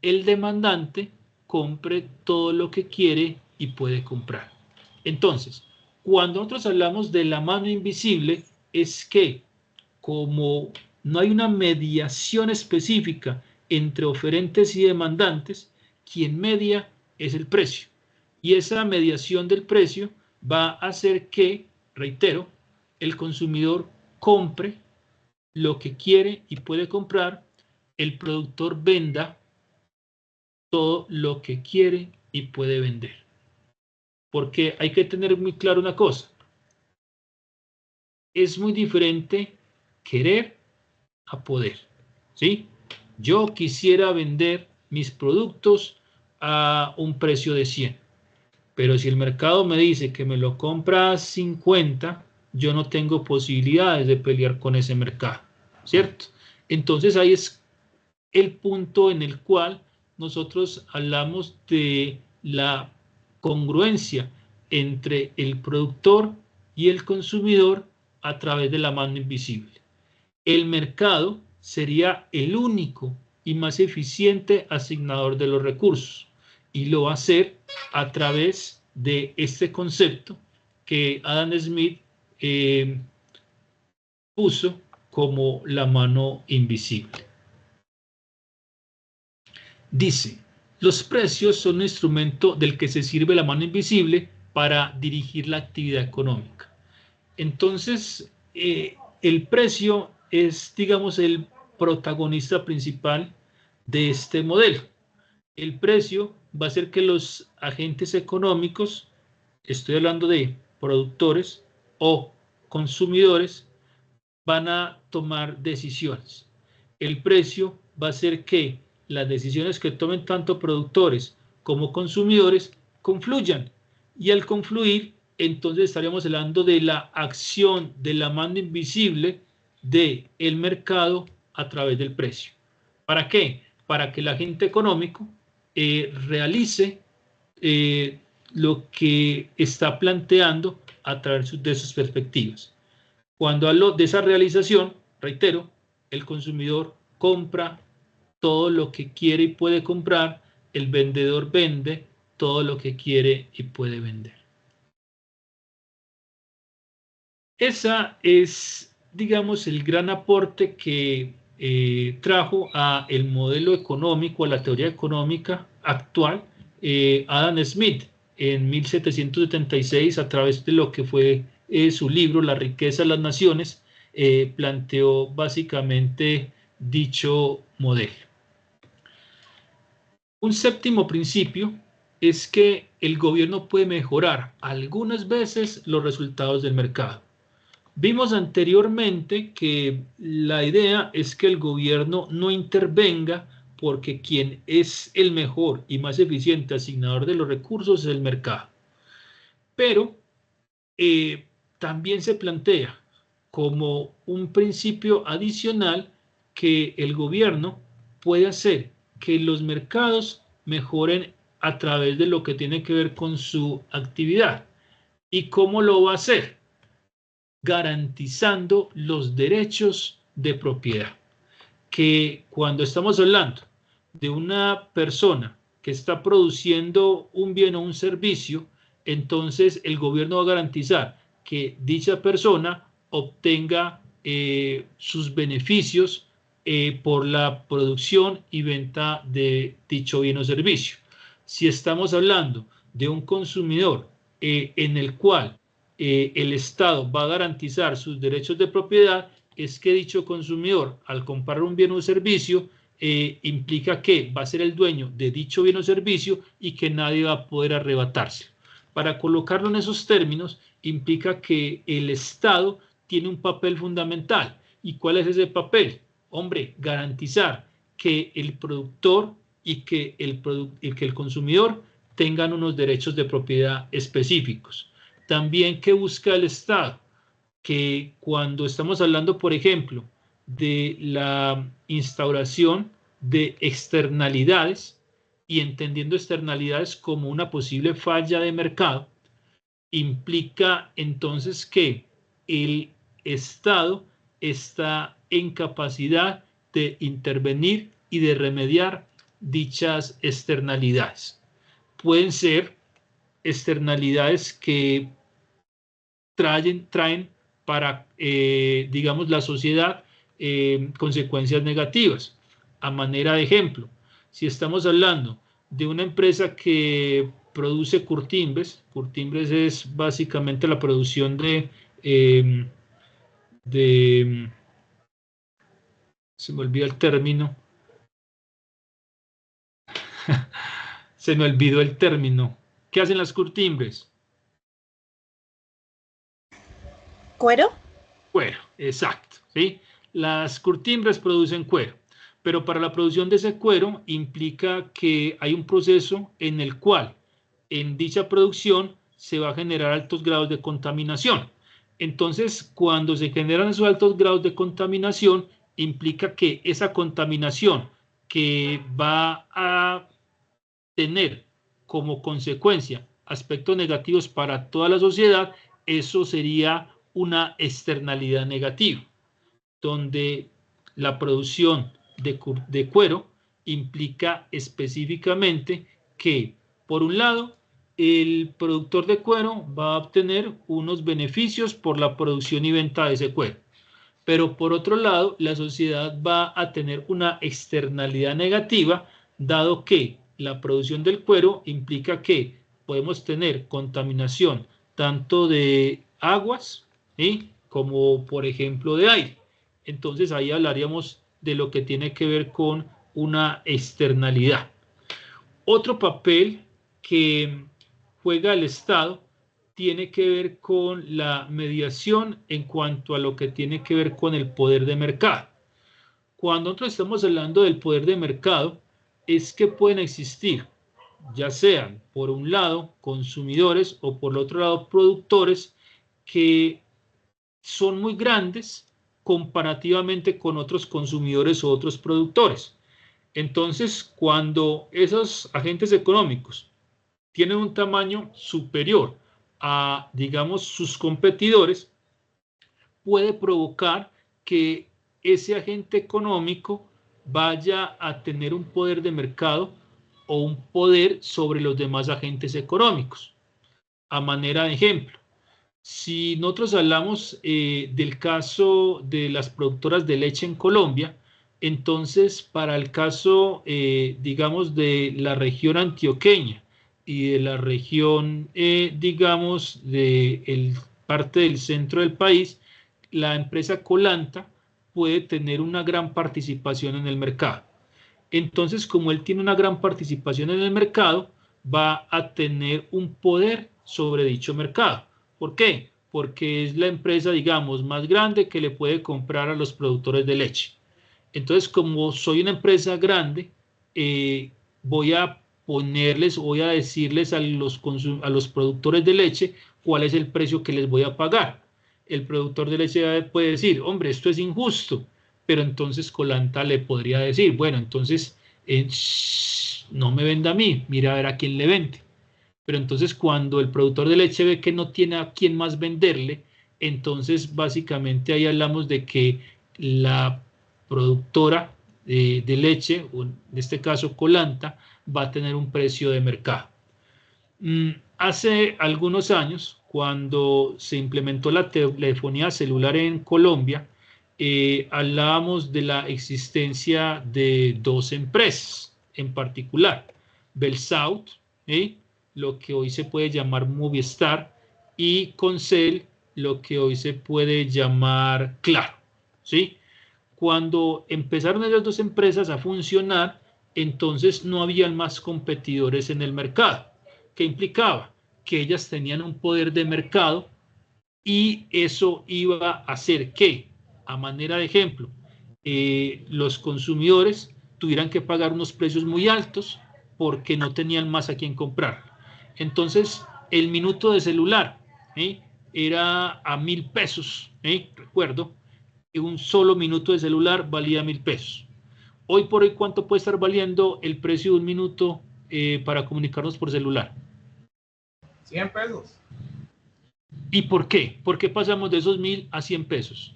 El demandante compre todo lo que quiere y puede comprar. Entonces, cuando nosotros hablamos de la mano invisible, es que como no hay una mediación específica entre oferentes y demandantes, quien media es el precio. Y esa mediación del precio va a hacer que, reitero, el consumidor compre lo que quiere y puede comprar, el productor venda todo lo que quiere y puede vender. Porque hay que tener muy claro una cosa. Es muy diferente querer a poder, ¿sí? Yo quisiera vender mis productos a un precio de 100, pero si el mercado me dice que me lo compra a 50, yo no tengo posibilidades de pelear con ese mercado, ¿cierto? Entonces ahí es el punto en el cual nosotros hablamos de la congruencia entre el productor y el consumidor a través de la mano invisible. El mercado sería el único y más eficiente asignador de los recursos y lo va a hacer a través de este concepto que Adam Smith puso como la mano invisible. Dice, los precios son un instrumento del que se sirve la mano invisible para dirigir la actividad económica. Entonces, el precio es, digamos, el protagonista principal de este modelo. El precio va a hacer que los agentes económicos, estoy hablando de productores o consumidores, van a tomar decisiones. El precio va a hacer que las decisiones que tomen tanto productores como consumidores confluyan, y al confluir, entonces estaríamos hablando de la acción de la mano invisible del mercado a través del precio. ¿Para qué? Para que el agente económico realice lo que está planteando a través de sus perspectivas. Cuando hablo de esa realización, reitero, el consumidor compra todo lo que quiere y puede comprar, el vendedor vende todo lo que quiere y puede vender. Esa es, digamos, el gran aporte que trajo a el modelo económico, a la teoría económica actual, Adam Smith en 1776, a través de lo que fue su libro La riqueza de las naciones, planteó básicamente dicho modelo. Un séptimo principio es que el gobierno puede mejorar algunas veces los resultados del mercado. Vimos anteriormente que la idea es que el gobierno no intervenga porque quien es el mejor y más eficiente asignador de los recursos es el mercado. Pero también se plantea como un principio adicional que el gobierno puede hacer que los mercados mejoren a través de lo que tiene que ver con su actividad. ¿Y cómo lo va a hacer? Garantizando los derechos de propiedad. Que cuando estamos hablando de una persona que está produciendo un bien o un servicio, entonces el gobierno va a garantizar que dicha persona obtenga sus beneficios por la producción y venta de dicho bien o servicio. Si estamos hablando de un consumidor en el cual el Estado va a garantizar sus derechos de propiedad, es que dicho consumidor, al comprar un bien o un servicio, implica que va a ser el dueño de dicho bien o servicio y que nadie va a poder arrebatárselo. Para colocarlo en esos términos, implica que el Estado tiene un papel fundamental. ¿Y cuál es ese papel? Hombre, garantizar que el productor y que el consumidor tengan unos derechos de propiedad específicos. También, ¿qué busca el Estado? Que cuando estamos hablando, por ejemplo, de la instauración de externalidades y entendiendo externalidades como una posible falla de mercado, implica entonces que el Estado está en capacidad de intervenir y de remediar dichas externalidades. Pueden ser externalidades que traen para, digamos, la sociedad consecuencias negativas. A manera de ejemplo, si estamos hablando de una empresa que produce curtimbres es básicamente la producción se me olvida el término, se me olvidó el término. ¿Qué hacen las curtimbres? ¿Cuero? Cuero, exacto, ¿sí? Las curtimbres producen cuero, pero para la producción de ese cuero implica que hay un proceso en el cual en dicha producción se va a generar altos grados de contaminación. Entonces, cuando se generan esos altos grados de contaminación, implica que esa contaminación que va a tener como consecuencia aspectos negativos para toda la sociedad, eso sería una externalidad negativa, donde la producción de cuero implica específicamente que, por un lado, el productor de cuero va a obtener unos beneficios por la producción y venta de ese cuero, pero por otro lado, la sociedad va a tener una externalidad negativa, dado que la producción del cuero implica que podemos tener contaminación tanto de aguas, ¿sí?, como por ejemplo de aire. Entonces ahí hablaríamos de lo que tiene que ver con una externalidad. Otro papel que juega el Estado tiene que ver con la mediación en cuanto a lo que tiene que ver con el poder de mercado. Cuando nosotros estamos hablando del poder de mercado, es que pueden existir, ya sean por un lado consumidores o por el otro lado productores, que son muy grandes comparativamente con otros consumidores o otros productores. Entonces, cuando esos agentes económicos tienen un tamaño superior a, digamos, sus competidores, puede provocar que ese agente económico vaya a tener un poder de mercado o un poder sobre los demás agentes económicos. A manera de ejemplo, si nosotros hablamos del caso de las productoras de leche en Colombia, entonces para el caso, digamos, de la región antioqueña y de la región, digamos, de parte del centro del país, la empresa Colanta puede tener una gran participación en el mercado. Entonces, como él tiene una gran participación en el mercado, va a tener un poder sobre dicho mercado. ¿Por qué? Porque es la empresa, digamos, más grande que le puede comprar a los productores de leche. Entonces, como soy una empresa grande, voy a decirles a los productores de leche cuál es el precio que les voy a pagar. El productor de leche puede decir, hombre, esto es injusto, pero entonces Colanta le podría decir, bueno, entonces no me venda a mí, mira a ver a quién le vende. Pero entonces cuando el productor de leche ve que no tiene a quién más venderle, entonces básicamente ahí hablamos de que la productora de leche, o en este caso Colanta, va a tener un precio de mercado. Hace algunos años, cuando se implementó la telefonía celular en Colombia, hablábamos de la existencia de dos empresas en particular, BelSouth, lo que hoy se puede llamar Movistar, y Concel, lo que hoy se puede llamar Claro, ¿sí? Cuando empezaron esas dos empresas a funcionar, entonces no habían más competidores en el mercado. ¿Qué implicaba? Que ellas tenían un poder de mercado y eso iba a hacer que, a manera de ejemplo, los consumidores tuvieran que pagar unos precios muy altos porque no tenían más a quien comprar. Entonces, el minuto de celular era a 1.000 pesos, recuerdo, que un solo minuto de celular valía 1.000 pesos. Hoy por hoy, ¿cuánto puede estar valiendo el precio de un minuto para comunicarnos por celular? 100 pesos. ¿Y por qué? ¿Por qué pasamos de esos 1.000 a 100 pesos?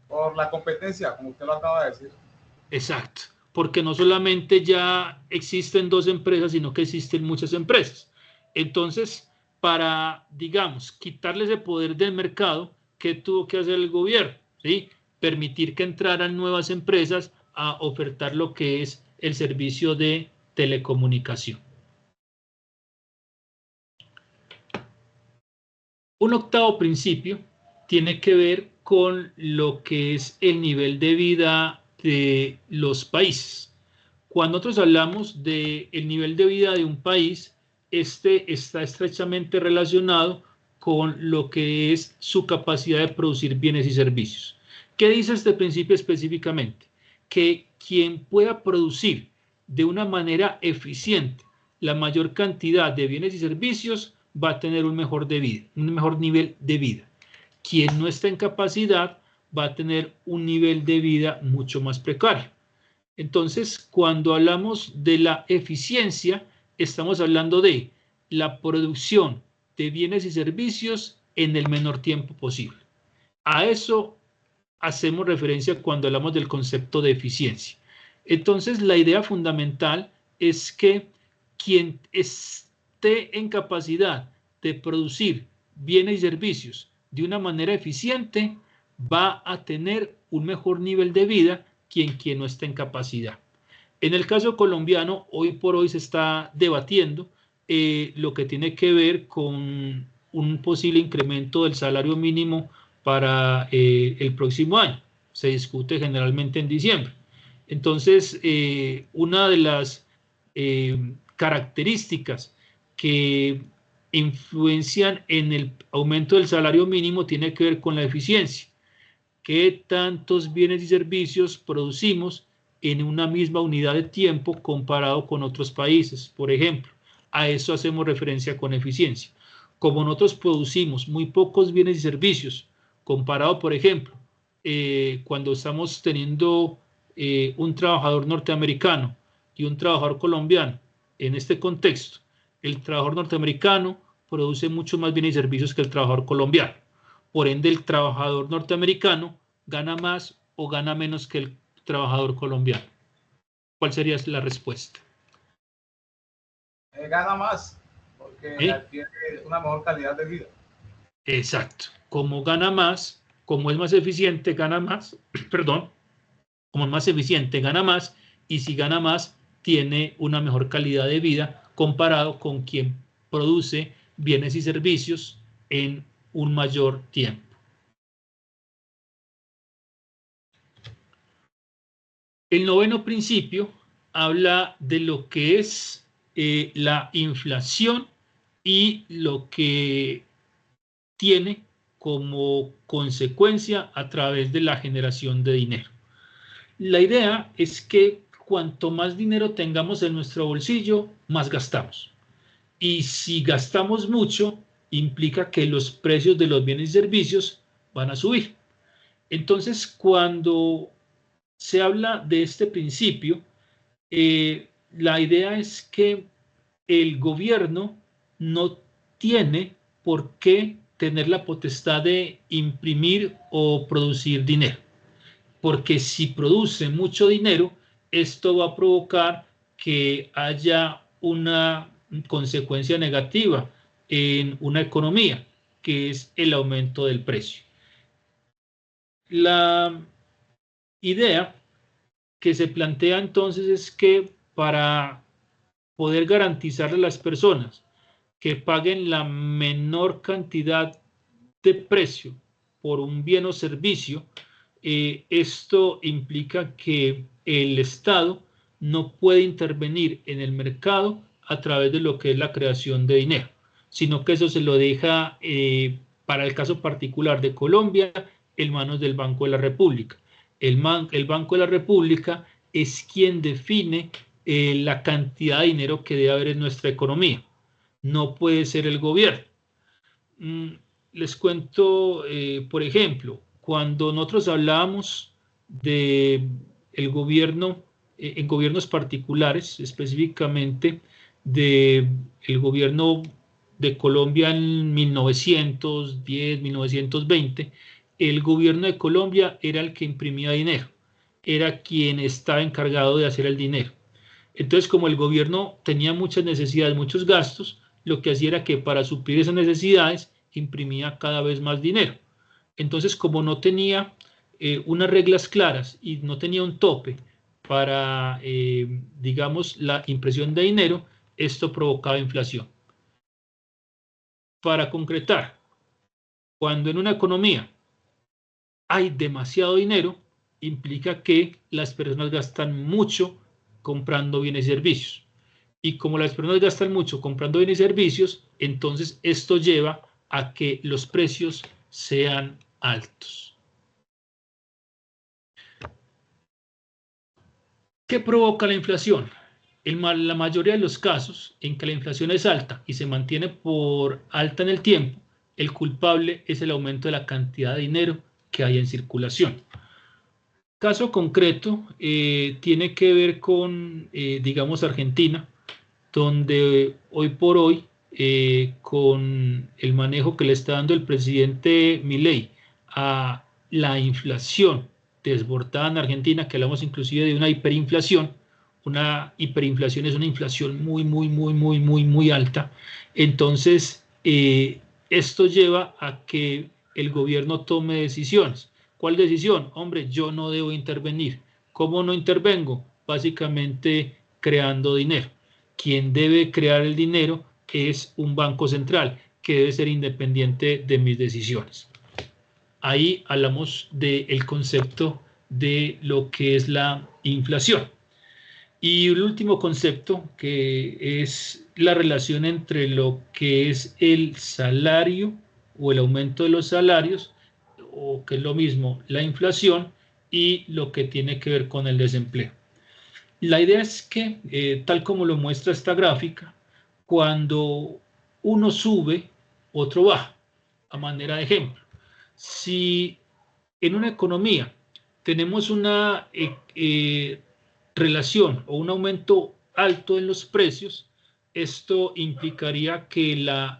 Por la competencia, como usted lo acaba de decir. Exacto, porque no solamente ya existen dos empresas, sino que existen muchas empresas. Entonces, para, digamos, quitarle ese poder del mercado, ¿qué tuvo que hacer el gobierno? ¿Sí? Permitir que entraran nuevas empresas a ofertar lo que es el servicio de telecomunicación. Un octavo principio tiene que ver con lo que es el nivel de vida de los países. Cuando nosotros hablamos del nivel de vida de un país, este está estrechamente relacionado con lo que es su capacidad de producir bienes y servicios. ¿Qué dice este principio específicamente? Que quien pueda producir de una manera eficiente la mayor cantidad de bienes y servicios va a tener un mejor nivel de vida. Quien no está en capacidad va a tener un nivel de vida mucho más precario. Entonces, cuando hablamos de la eficiencia, estamos hablando de la producción de bienes y servicios en el menor tiempo posible. A eso hacemos referencia cuando hablamos del concepto de eficiencia. Entonces, la idea fundamental es que quien esté en capacidad de producir bienes y servicios de una manera eficiente va a tener un mejor nivel de vida que quien no esté en capacidad. En el caso colombiano, hoy por hoy se está debatiendo lo que tiene que ver con un posible incremento del salario mínimo para el próximo año. Se discute generalmente en diciembre. Entonces, una de las características que influencian en el aumento del salario mínimo tiene que ver con la eficiencia. ¿Qué tantos bienes y servicios producimos en una misma unidad de tiempo comparado con otros países? Por ejemplo, a eso hacemos referencia con eficiencia. Como nosotros producimos muy pocos bienes y servicios, comparado, por ejemplo, cuando estamos teniendo un trabajador norteamericano y un trabajador colombiano, en este contexto, el trabajador norteamericano produce mucho más bienes y servicios que el trabajador colombiano. Por ende, el trabajador norteamericano gana más o gana menos que el trabajador colombiano. ¿Cuál sería la respuesta? Gana más, porque tiene una mejor calidad de vida. Exacto. Como gana más, como es más eficiente, gana más, perdón, como es más eficiente, gana más, y si gana más, tiene una mejor calidad de vida comparado con quien produce bienes y servicios en un mayor tiempo. El noveno principio habla de lo que es la inflación y lo que tiene como consecuencia a través de la generación de dinero. La idea es que cuanto más dinero tengamos en nuestro bolsillo, más gastamos. Y si gastamos mucho, implica que los precios de los bienes y servicios van a subir. Entonces, cuando se habla de este principio, la idea es que el gobierno no tiene por qué tener la potestad de imprimir o producir dinero. porque si produce mucho dinero, esto va a provocar que haya una consecuencia negativa en una economía, que es el aumento del precio. La idea que se plantea entonces es que para poder garantizarle a las personas que paguen la menor cantidad de precio por un bien o servicio, esto implica que el Estado no puede intervenir en el mercado a través de lo que es la creación de dinero, sino que eso se lo deja, para el caso particular de Colombia, en manos del Banco de la República. El Banco de la República es quien define la cantidad de dinero que debe haber en nuestra economía. No puede ser el gobierno. Les cuento, por ejemplo, cuando nosotros hablábamos de el gobierno, en gobiernos particulares, específicamente del gobierno de Colombia en 1910, 1920, el gobierno de Colombia era el que imprimía dinero, era quien estaba encargado de hacer el dinero. Entonces, como el gobierno tenía muchas necesidades, muchos gastos, lo que hacía era que para suplir esas necesidades imprimía cada vez más dinero. Entonces, como no tenía unas reglas claras y no tenía un tope para, digamos, la impresión de dinero, esto provocaba inflación. Para concretar, cuando en una economía hay demasiado dinero, implica que las personas gastan mucho comprando bienes y servicios. Y como las personas gastan mucho comprando bienes y servicios, entonces esto lleva a que los precios sean altos. ¿Qué provoca la inflación? En la mayoría de los casos en que la inflación es alta y se mantiene por alta en el tiempo, el culpable es el aumento de la cantidad de dinero que hay en circulación. Caso concreto tiene que ver con, digamos, Argentina, donde hoy por hoy, con el manejo que le está dando el presidente Milei a la inflación desbordada en Argentina, que hablamos inclusive de una hiperinflación. Una hiperinflación es una inflación muy alta. Entonces, esto lleva a que el gobierno tome decisiones. ¿Cuál decisión? Hombre, yo no debo intervenir. ¿Cómo no intervengo? Básicamente creando dinero. Quien debe crear el dinero es un banco central que debe ser independiente de mis decisiones. Ahí hablamos del concepto de lo que es la inflación. Y el último concepto, que es la relación entre lo que es el salario o el aumento de los salarios, o que es lo mismo, la inflación, y lo que tiene que ver con el desempleo. La idea es que, tal como lo muestra esta gráfica, cuando uno sube, otro baja, a manera de ejemplo. Si en una economía tenemos una relación o un aumento alto en los precios, esto implicaría que la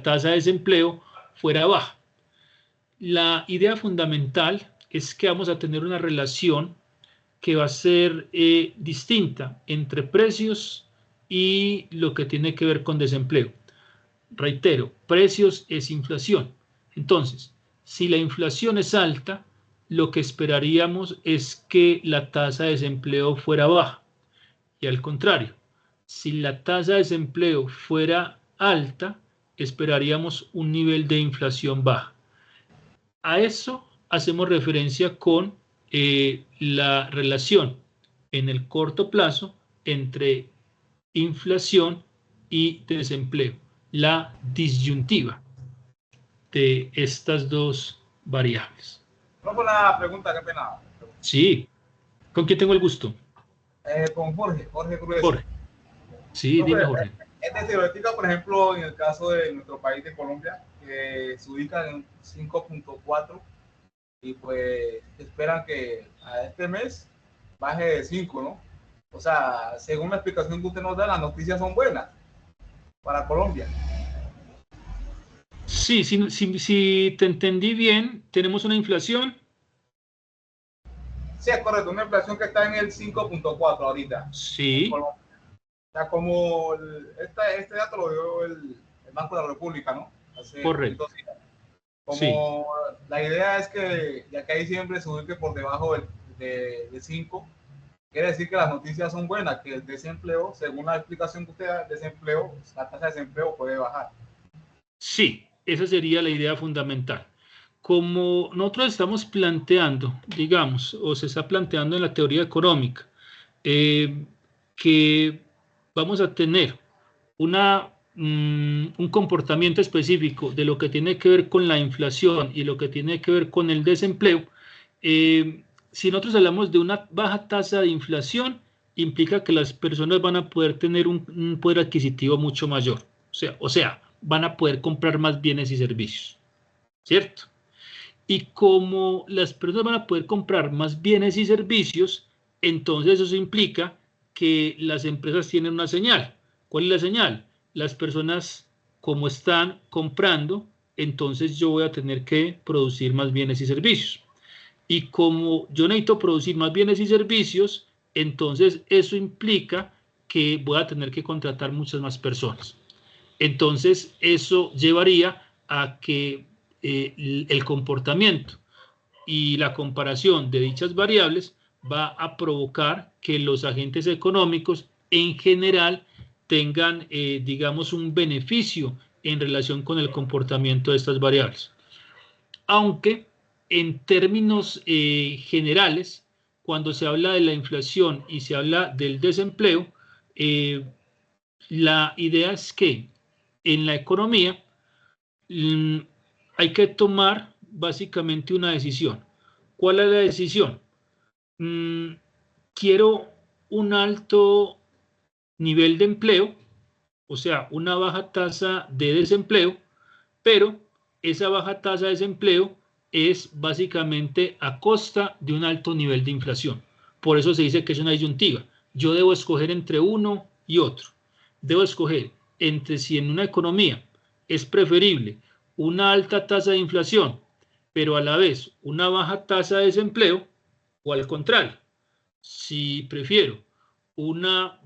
tasa de desempleo fuera baja. La idea fundamental es que vamos a tener una relación que va a ser distinta entre precios y lo que tiene que ver con desempleo. Reitero, precios es inflación. Entonces, si la inflación es alta, lo que esperaríamos es que la tasa de desempleo fuera baja. Y al contrario, si la tasa de desempleo fuera alta, esperaríamos un nivel de inflación baja. A eso hacemos referencia con la relación en el corto plazo entre inflación y desempleo, la disyuntiva de estas dos variables. No con la pregunta, qué pena. Sí, ¿con quién tengo el gusto? Con Jorge Cruz. Jorge. Sí, no, dime, Jorge. Es decir, ahorita, por ejemplo, en el caso de nuestro país de Colombia, que se ubica en 5.4 y pues esperan que a este mes baje de 5, ¿no? O sea, según la explicación que usted nos da, las noticias son buenas para Colombia. Sí, si te entendí bien, tenemos una inflación Sí, es correcto, una inflación que está en el 5.4 ahorita. Sí, O sea, como este dato lo dio el Banco de la República, ¿no? Hace correcto. poquitos días. Sí, Como la idea es que de acá a diciembre se ubique por debajo de 5, quiere decir que las noticias son buenas, que el desempleo, según la explicación que usted da, desempleo, la tasa de desempleo puede bajar. sí, esa sería la idea fundamental. Como nosotros estamos planteando, digamos, o se está planteando en la teoría económica, que vamos a tener un comportamiento específico de lo que tiene que ver con la inflación y lo que tiene que ver con el desempleo, si nosotros hablamos de una baja tasa de inflación, implica que las personas van a poder tener un poder adquisitivo mucho mayor, o sea, van a poder comprar más bienes y servicios, ¿cierto? Y como las personas van a poder comprar más bienes y servicios, entonces eso implica que las empresas tienen una señal. ¿Cuál es la señal? Las personas, como están comprando, entonces yo voy a tener que producir más bienes y servicios. Y como yo necesito producir más bienes y servicios, entonces eso implica que voy a tener que contratar muchas más personas. Entonces eso llevaría a que el comportamiento y la comparación de dichas variables va a provocar que los agentes económicos en general tengan, digamos, un beneficio en relación con el comportamiento de estas variables. Aunque en términos generales, cuando se habla de la inflación y se habla del desempleo, la idea es que en la economía hay que tomar básicamente una decisión. ¿Cuál es la decisión? Quiero un alto nivel de empleo, o sea, una baja tasa de desempleo, pero esa baja tasa de desempleo es básicamente a costa de un alto nivel de inflación. Por eso se dice que es una disyuntiva. Yo debo escoger entre uno y otro. Debo escoger entre si en una economía es preferible una alta tasa de inflación, pero a la vez una baja tasa de desempleo, o al contrario, si prefiero una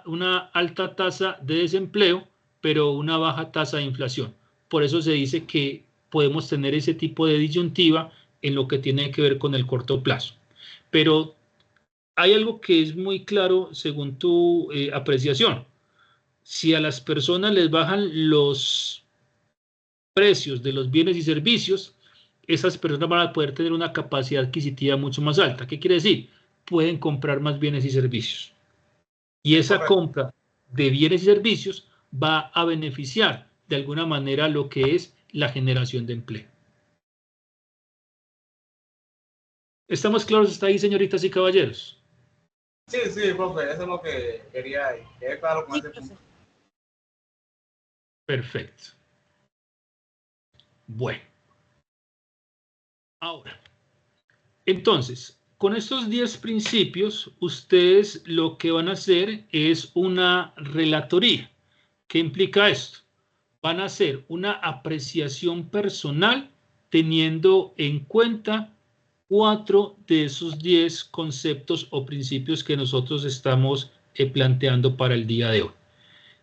una alta tasa de desempleo, pero una baja tasa de inflación. Por eso se dice que podemos tener ese tipo de disyuntiva en lo que tiene que ver con el corto plazo. Pero hay algo que es muy claro según tu apreciación. Si a las personas les bajan los precios de los bienes y servicios, esas personas van a poder tener una capacidad adquisitiva mucho más alta. ¿Qué quiere decir? Pueden comprar más bienes y servicios. Y esa compra de bienes y servicios va a beneficiar de alguna manera lo que es la generación de empleo. ¿Estamos claros hasta ahí, señoritas y caballeros? Sí, sí, profe, eso es lo que quería quedar claro con ese punto. Perfecto. Bueno. Ahora, entonces, con estos 10 principios, ustedes lo que van a hacer es una relatoría. ¿Qué implica esto? Van a hacer una apreciación personal teniendo en cuenta 4 de esos 10 conceptos o principios que nosotros estamos planteando para el día de hoy.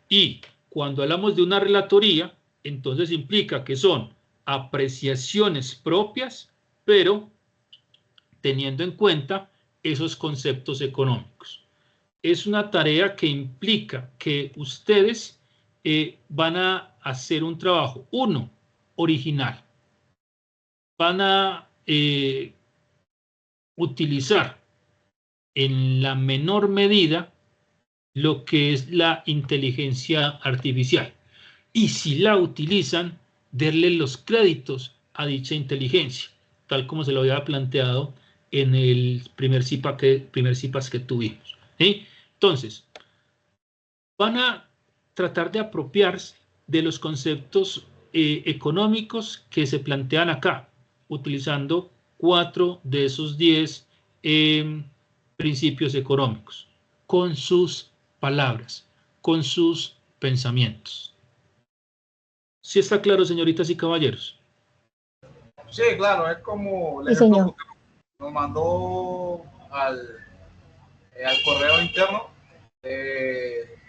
Y cuando hablamos de una relatoría, entonces implica que son apreciaciones propias, pero teniendo en cuenta esos conceptos económicos. Es una tarea que implica que ustedes van a hacer un trabajo, uno, original. Van a utilizar en la menor medida lo que es la inteligencia artificial. Y si la utilizan, darle los créditos a dicha inteligencia, tal como se lo había planteado en el primer CIPAS que tuvimos. ¿Sí? Entonces, van a tratar de apropiarse de los conceptos económicos que se plantean acá, utilizando 4 de esos 10 principios económicos, con sus palabras, con sus pensamientos. ¿Sí está claro, señoritas y caballeros? Sí, claro, es como el Sí, ejemplo señor. que usted nos mandó al correo interno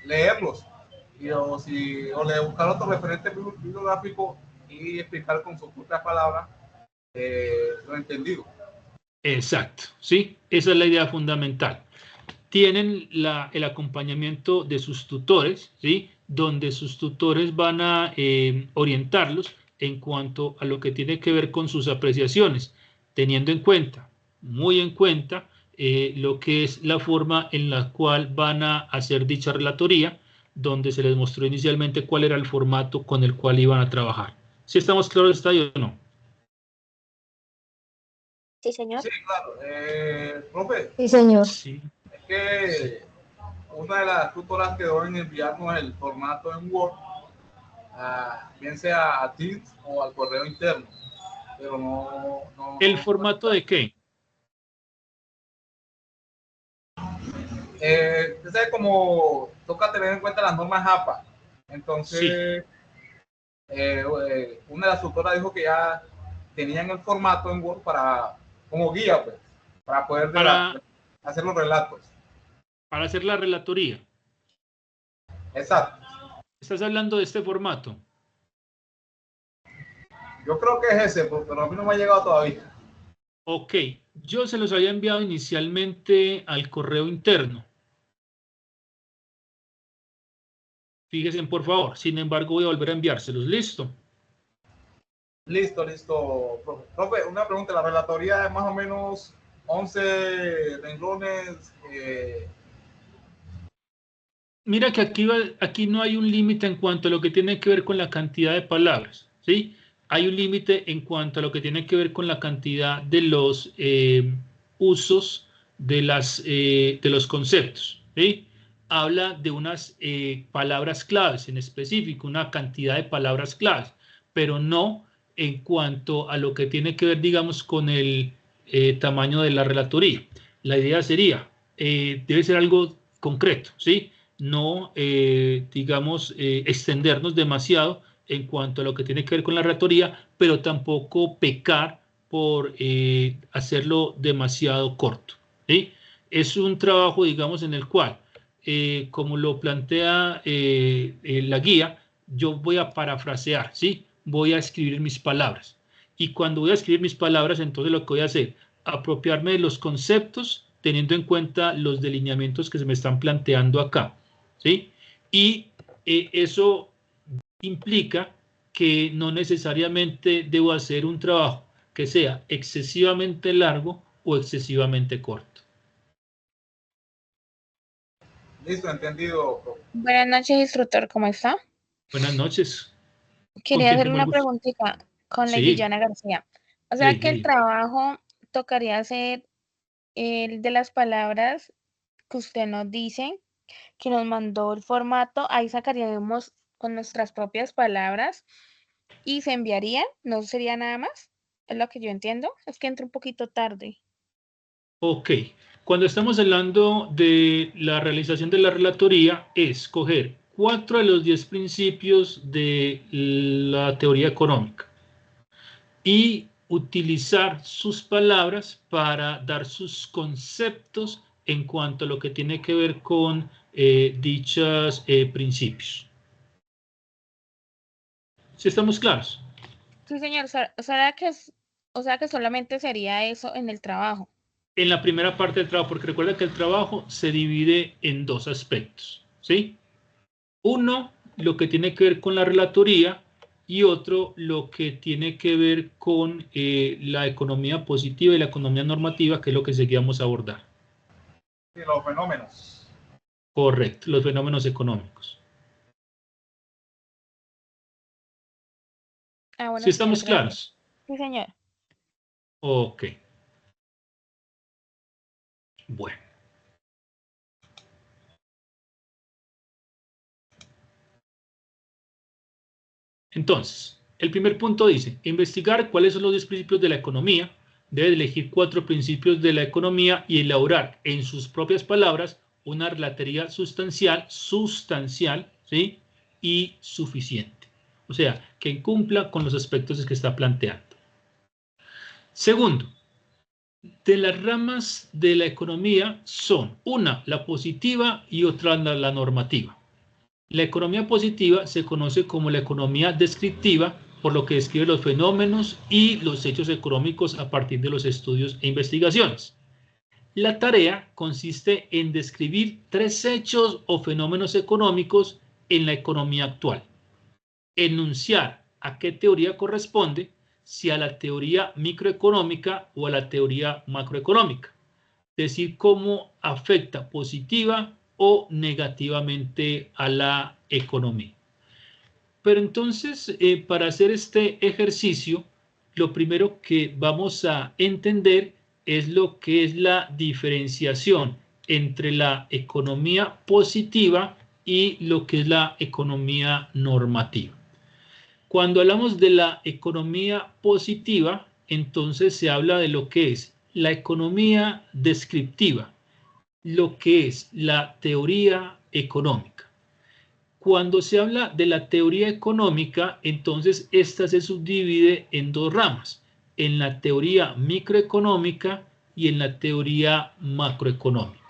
leerlos o le buscar otro referente bibliográfico y explicar con sus propias palabras lo entendido. Exacto, ¿sí? Esa es la idea fundamental. Tienen el acompañamiento de sus tutores, ¿sí? Donde sus tutores van a orientarlos en cuanto a lo que tiene que ver con sus apreciaciones, teniendo en cuenta, muy en cuenta, lo que es la forma en la cual van a hacer dicha relatoría, donde se les mostró inicialmente cuál era el formato con el cual iban a trabajar. ¿Sí estamos claros hasta ahí o no? Sí, señor. Sí, claro. Profe, Sí, señor. Sí. es que una de las tutoras quedó en enviarnos el formato en Word, bien sea a Teams o al correo interno, pero ¿El formato de qué? Entonces, como toca tener en cuenta las normas APA, entonces una de las tutoras dijo que ya tenían el formato en Word como guía, pues, para poder hacer los relatos. Para hacer la relatoría. Exacto. ¿Estás hablando de este formato? Yo creo que es ese, pero a mí no me ha llegado todavía. Ok, yo se los había enviado inicialmente al correo interno. Fíjense, por favor. Sin embargo, voy a volver a enviárselos. ¿Listo? Listo, profe. Profe, una pregunta. La relatoría es más o menos 11 renglones. Mira que aquí no hay un límite en cuanto a lo que tiene que ver con la cantidad de palabras, ¿sí? Hay un límite en cuanto a lo que tiene que ver con la cantidad de los usos de los conceptos, ¿sí? Habla de unas palabras claves en específico, una cantidad de palabras claves, pero no en cuanto a lo que tiene que ver, digamos, con el tamaño de la relatoría. La idea sería, debe ser algo concreto, ¿sí? No, digamos, extendernos demasiado en cuanto a lo que tiene que ver con la relatoría, pero tampoco pecar por hacerlo demasiado corto, ¿sí? Es un trabajo, digamos, en el cual, como lo plantea la guía, yo voy a parafrasear, ¿sí? Voy a escribir mis palabras. Y cuando voy a escribir mis palabras, entonces lo que voy a hacer, apropiarme de los conceptos, teniendo en cuenta los delineamientos que se me están planteando acá, ¿sí? Y eso implica que no necesariamente debo hacer un trabajo que sea excesivamente largo o excesivamente corto. Listo, entendido, profe. Buenas noches, instructor, ¿cómo está? Buenas noches. ¿Con Quería quién hacerle tengo el una gusto? preguntita con Lady Sí, Joana García. O sea que el Lady. trabajo tocaría hacer el de las palabras que usted nos dice, que nos mandó el formato, ahí sacaríamos con nuestras propias palabras y se enviarían, no sería nada más, es lo que yo entiendo, es que entré un poquito tarde. Ok, cuando estamos hablando de la realización de la relatoría, es coger 4 de los 10 principios de la teoría económica y utilizar sus palabras para dar sus conceptos en cuanto a lo que tiene que ver con dichos principios. ¿Sí estamos claros? Sí, señor, o sea que solamente sería eso en el trabajo. En la primera parte del trabajo, porque recuerda que el trabajo se divide en dos aspectos, ¿sí? Uno, lo que tiene que ver con la relatoría y otro, lo que tiene que ver con la economía positiva y la economía normativa, que es lo que seguíamos a abordar. Sí, los fenómenos. Correcto, los fenómenos económicos. Ah, bueno, ¿Sí señor, estamos gracias. claros? Sí, señor. Ok. Bueno. Entonces, el primer punto dice, investigar cuáles son los 10 principios de la economía, debe elegir 4 principios de la economía y elaborar en sus propias palabras una relatoría sustancial, ¿sí? Y suficiente. O sea, que cumpla con los aspectos que está planteando. Segundo, de las ramas de la economía son una, la positiva y otra la normativa. La economía positiva se conoce como la economía descriptiva, por lo que describe los fenómenos y los hechos económicos a partir de los estudios e investigaciones. La tarea consiste en describir 3 hechos o fenómenos económicos en la economía actual. Enunciar a qué teoría corresponde, si a la teoría microeconómica o a la teoría macroeconómica. Decir cómo afecta positiva o negativamente a la economía. Pero entonces, para hacer este ejercicio, lo primero que vamos a entender es lo que es la diferenciación entre la economía positiva y lo que es la economía normativa. Cuando hablamos de la economía positiva, entonces se habla de lo que es la economía descriptiva, lo que es la teoría económica. Cuando se habla de la teoría económica, entonces esta se subdivide en 2 ramas, en la teoría microeconómica y en la teoría macroeconómica.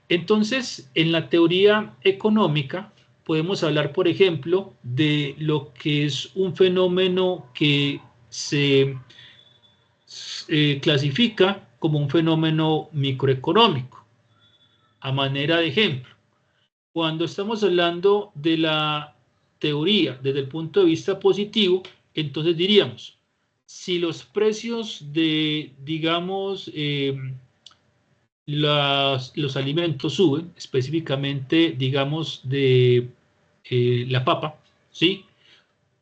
Entonces, en la teoría económica podemos hablar, por ejemplo, de lo que es un fenómeno que se clasifica como un fenómeno microeconómico. A manera de ejemplo, cuando estamos hablando de la teoría desde el punto de vista positivo, entonces diríamos, si los precios de, digamos, los alimentos suben, específicamente, digamos, de la papa, ¿sí?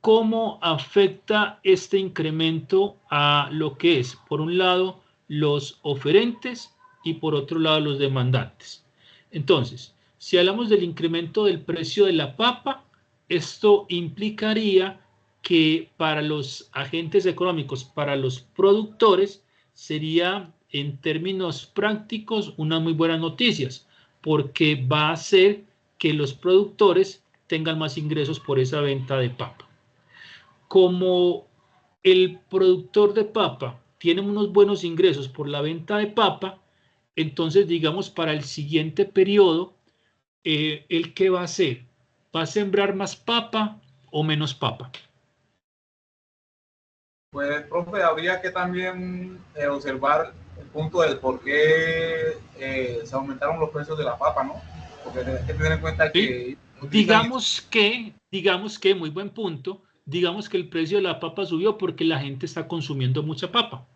¿Cómo afecta este incremento a lo que es, por un lado, los oferentes y por otro lado, los demandantes? Entonces, si hablamos del incremento del precio de la papa, esto implicaría que para los agentes económicos, para los productores, sería en términos prácticos unas muy buenas noticias, porque va a hacer que los productores tengan más ingresos por esa venta de papa. Como el productor de papa tiene unos buenos ingresos por la venta de papa, entonces digamos para el siguiente periodo, ¿el qué va a hacer? ¿Va a sembrar más papa o menos papa? Pues, profe, habría que también observar el punto del por qué se aumentaron los precios de la papa, ¿no? Porque hay que tener en cuenta que... ¿Sí? Digamos que, muy buen punto, digamos que el precio de la papa subió porque la gente está consumiendo mucha papa.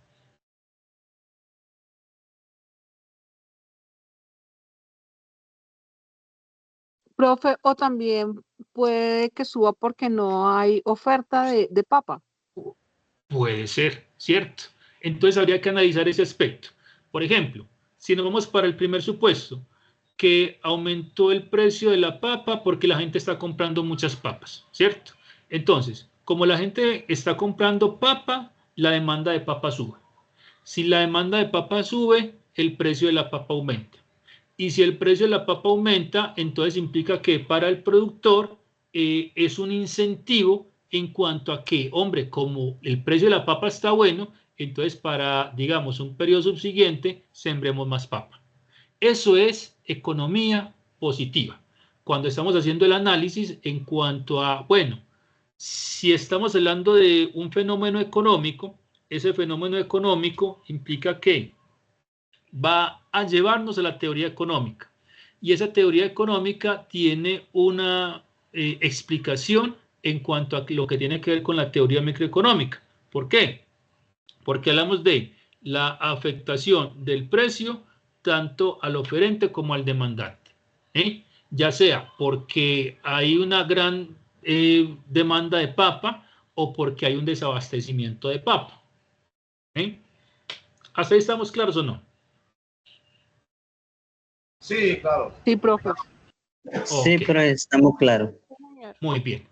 Profe, o también puede que suba porque no hay oferta de papa. Puede ser, ¿cierto? Entonces habría que analizar ese aspecto. Por ejemplo, si nos vamos para el primer supuesto, que aumentó el precio de la papa porque la gente está comprando muchas papas, ¿cierto? Entonces, como la gente está comprando papa, la demanda de papa sube. Si la demanda de papa sube, el precio de la papa aumenta. Y si el precio de la papa aumenta, entonces implica que para el productor es un incentivo en cuanto a que, hombre, como el precio de la papa está bueno, entonces para, digamos, un periodo subsiguiente, sembremos más papa. Eso es economía positiva. Cuando estamos haciendo el análisis en cuanto a, bueno, si estamos hablando de un fenómeno económico, ese fenómeno económico implica que va a llevarnos a la teoría económica. Y esa teoría económica tiene una explicación en cuanto a lo que tiene que ver con la teoría microeconómica. ¿Por qué? Porque hablamos de la afectación del precio tanto al oferente como al demandante. Ya sea porque hay una gran demanda de papa o porque hay un desabastecimiento de papa. ¿Hasta ahí estamos claros o no? Sí, claro. Sí, profe. Sí, Ok. pero estamos claros. Muy bien.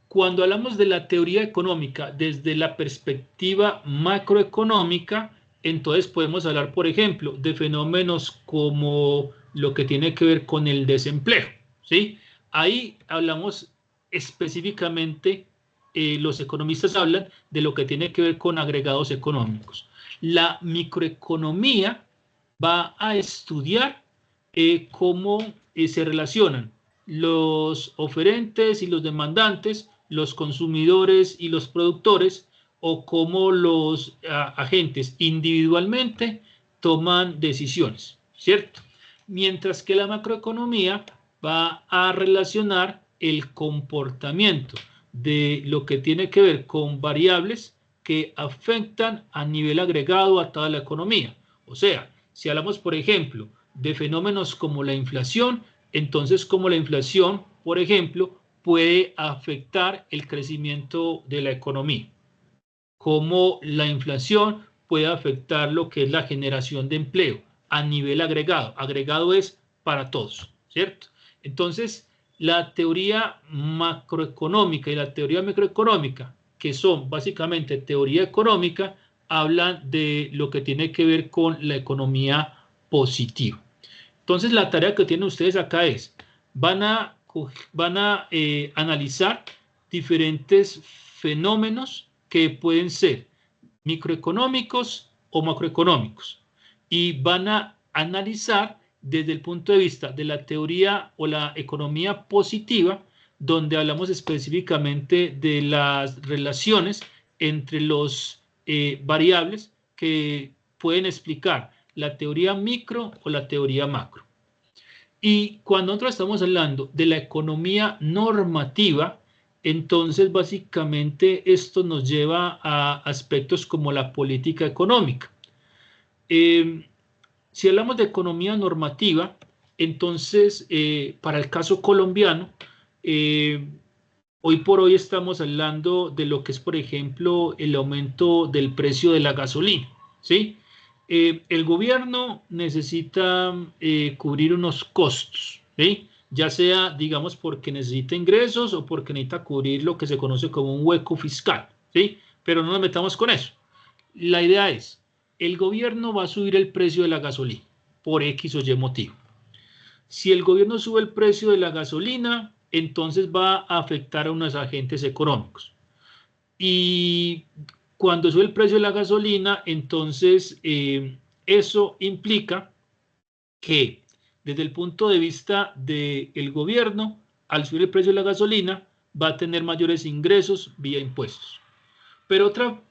Cuando hablamos de la teoría económica desde la perspectiva macroeconómica, entonces podemos hablar, por ejemplo, de fenómenos como lo que tiene que ver con el desempleo, ¿sí? Ahí hablamos específicamente, los economistas hablan de lo que tiene que ver con agregados económicos. La microeconomía va a estudiar cómo se relacionan los oferentes y los demandantes, los consumidores y los productores, o cómo los agentes individualmente toman decisiones, ¿cierto? Mientras que la macroeconomía va a relacionar el comportamiento de lo que tiene que ver con variables que afectan a nivel agregado a toda la economía. O sea, si hablamos, por ejemplo, de fenómenos como la inflación, entonces como la inflación, por ejemplo, puede afectar el crecimiento de la economía. Cómo la inflación puede afectar lo que es la generación de empleo a nivel agregado. Agregado es para todos, ¿cierto? Entonces, la teoría macroeconómica y la teoría microeconómica, que son básicamente teoría económica, hablan de lo que tiene que ver con la economía positiva. Entonces, la tarea que tienen ustedes acá es, van a analizar diferentes fenómenos que pueden ser microeconómicos o macroeconómicos, y van a analizar desde el punto de vista de la teoría o la economía positiva, donde hablamos específicamente de las relaciones entre los variables que pueden explicar la teoría micro o la teoría macro. Y cuando nosotros estamos hablando de la economía normativa, entonces básicamente esto nos lleva a aspectos como la política económica. Si hablamos de economía normativa, entonces para el caso colombiano, hoy por hoy estamos hablando de lo que es, por ejemplo, el aumento del precio de la gasolina, ¿sí? El gobierno necesita cubrir unos costos, ¿sí? Ya sea, digamos, porque necesita ingresos o porque necesita cubrir lo que se conoce como un hueco fiscal, ¿sí? Pero no nos metamos con eso. La idea es, el gobierno va a subir el precio de la gasolina por X o Y motivo. Si el gobierno sube el precio de la gasolina, entonces va a afectar a unos agentes económicos. Y cuando sube el precio de la gasolina, entonces eso implica que desde el punto de vista del gobierno, al subir el precio de la gasolina, va a tener mayores ingresos vía impuestos. Pero otra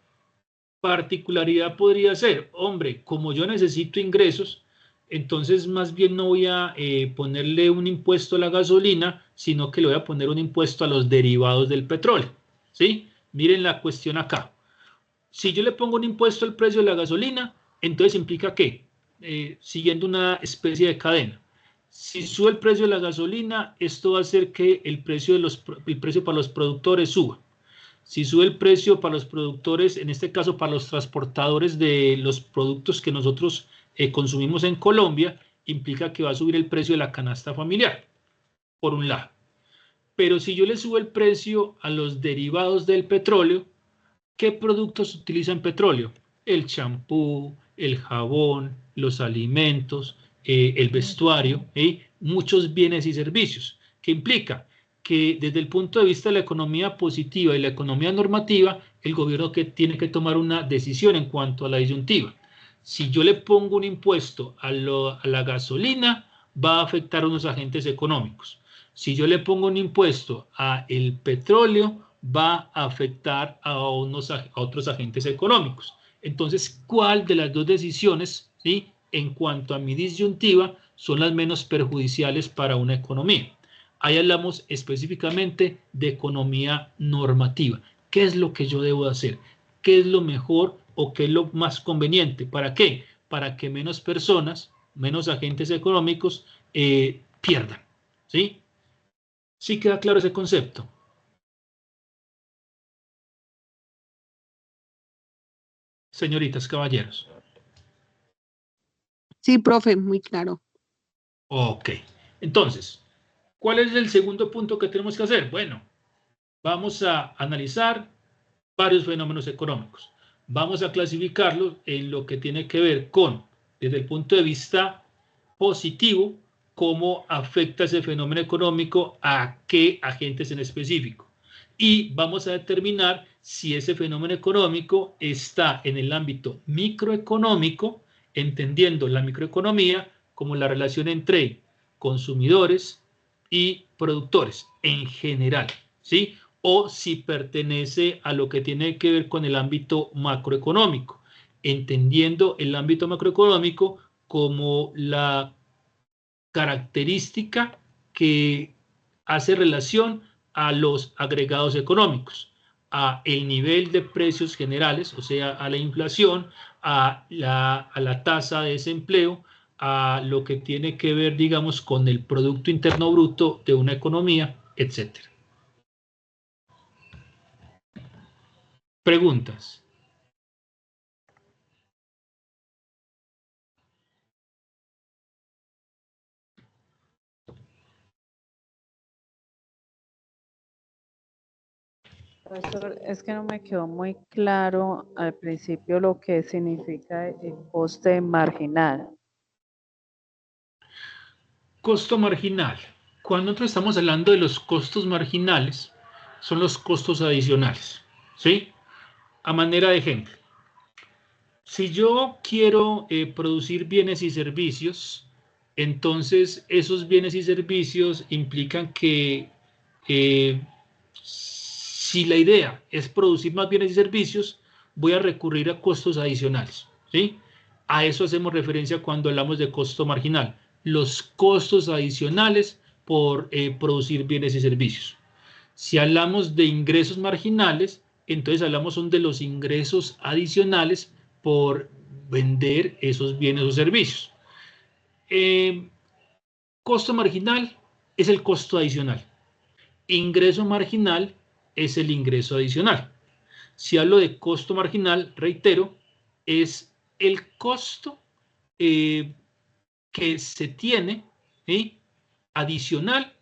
particularidad podría ser, hombre, como yo necesito ingresos, entonces más bien no voy a ponerle un impuesto a la gasolina, sino que le voy a poner un impuesto a los derivados del petróleo, ¿sí? Miren la cuestión acá. Si yo le pongo un impuesto al precio de la gasolina, entonces implica que, siguiendo una especie de cadena, si sube el precio de la gasolina, esto va a hacer que el precio para los productores suba. Si sube el precio para los productores, en este caso para los transportadores de los productos que nosotros consumimos en Colombia, implica que va a subir el precio de la canasta familiar, por un lado. Pero si yo le subo el precio a los derivados del petróleo, ¿qué productos utilizan petróleo? El champú, el jabón, los alimentos, el vestuario, muchos bienes y servicios. ¿Qué implica? Que desde el punto de vista de la economía positiva y la economía normativa, el gobierno tiene que tomar una decisión en cuanto a la disyuntiva. Si yo le pongo un impuesto a la gasolina, va a afectar a unos agentes económicos. Si yo le pongo un impuesto al petróleo, va a afectar a otros agentes económicos. Entonces, ¿cuál de las dos decisiones, ¿sí?, en cuanto a mi disyuntiva, son las menos perjudiciales para una economía? Ahí hablamos específicamente de economía normativa. ¿Qué es lo que yo debo hacer? ¿Qué es lo mejor o qué es lo más conveniente? ¿Para qué? Para que menos personas, menos agentes económicos pierdan. ¿Sí? ¿Sí queda claro ese concepto? Señoritas, caballeros. Sí, profe, muy claro. Ok. Entonces, ¿cuál es el segundo punto que tenemos que hacer? Bueno, vamos a analizar varios fenómenos económicos. Vamos a clasificarlos en lo que tiene que ver con, desde el punto de vista positivo, cómo afecta ese fenómeno económico a qué agentes en específico. Y vamos a determinar si ese fenómeno económico está en el ámbito microeconómico, entendiendo la microeconomía como la relación entre consumidores y productores en general, ¿sí? O si pertenece a lo que tiene que ver con el ámbito macroeconómico, entendiendo el ámbito macroeconómico como la característica que hace relación a los agregados económicos, a el nivel de precios generales, o sea, a la inflación, a la tasa de desempleo, a lo que tiene que ver, digamos, con el Producto Interno Bruto de una economía, etc. Preguntas. Profesor, es que no me quedó muy claro al principio lo que significa el coste marginal. Costo marginal. Cuando nosotros estamos hablando de los costos marginales, son los costos adicionales, ¿sí? A manera de ejemplo, si yo quiero producir bienes y servicios, entonces esos bienes y servicios implican que si la idea es producir más bienes y servicios, voy a recurrir a costos adicionales, ¿sí? A eso hacemos referencia cuando hablamos de costo marginal, los costos adicionales por producir bienes y servicios. Si hablamos de ingresos marginales, entonces hablamos son de los ingresos adicionales por vender esos bienes o servicios. Costo marginal es el costo adicional. Ingreso marginal es el ingreso adicional. Si hablo de costo marginal, reitero, es el costo que se tiene, ¿sí?, adicional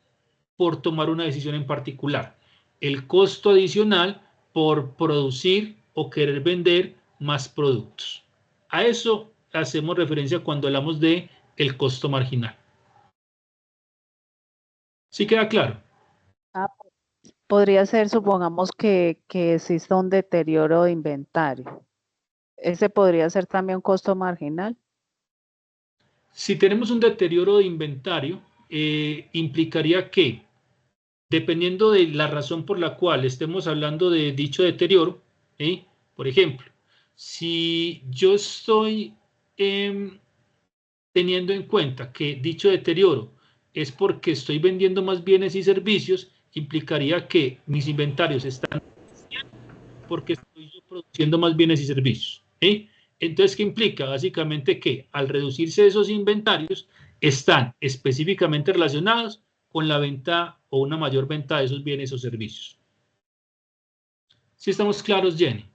por tomar una decisión en particular. El costo adicional por producir o querer vender más productos. A eso hacemos referencia cuando hablamos de el costo marginal. ¿Sí queda claro? Ah, podría ser, supongamos que exista un deterioro de inventario. ¿Ese podría ser también un costo marginal? Si tenemos un deterioro de inventario, implicaría que, dependiendo de la razón por la cual estemos hablando de dicho deterioro, ¿sí?, por ejemplo, si yo estoy teniendo en cuenta que dicho deterioro es porque estoy vendiendo más bienes y servicios, implicaría que mis inventarios están porque estoy yo produciendo más bienes y servicios, ¿sí? Entonces, ¿qué implica? Básicamente que al reducirse esos inventarios, están específicamente relacionados con la venta o una mayor venta de esos bienes o servicios. ¿Sí estamos claros, Jenny?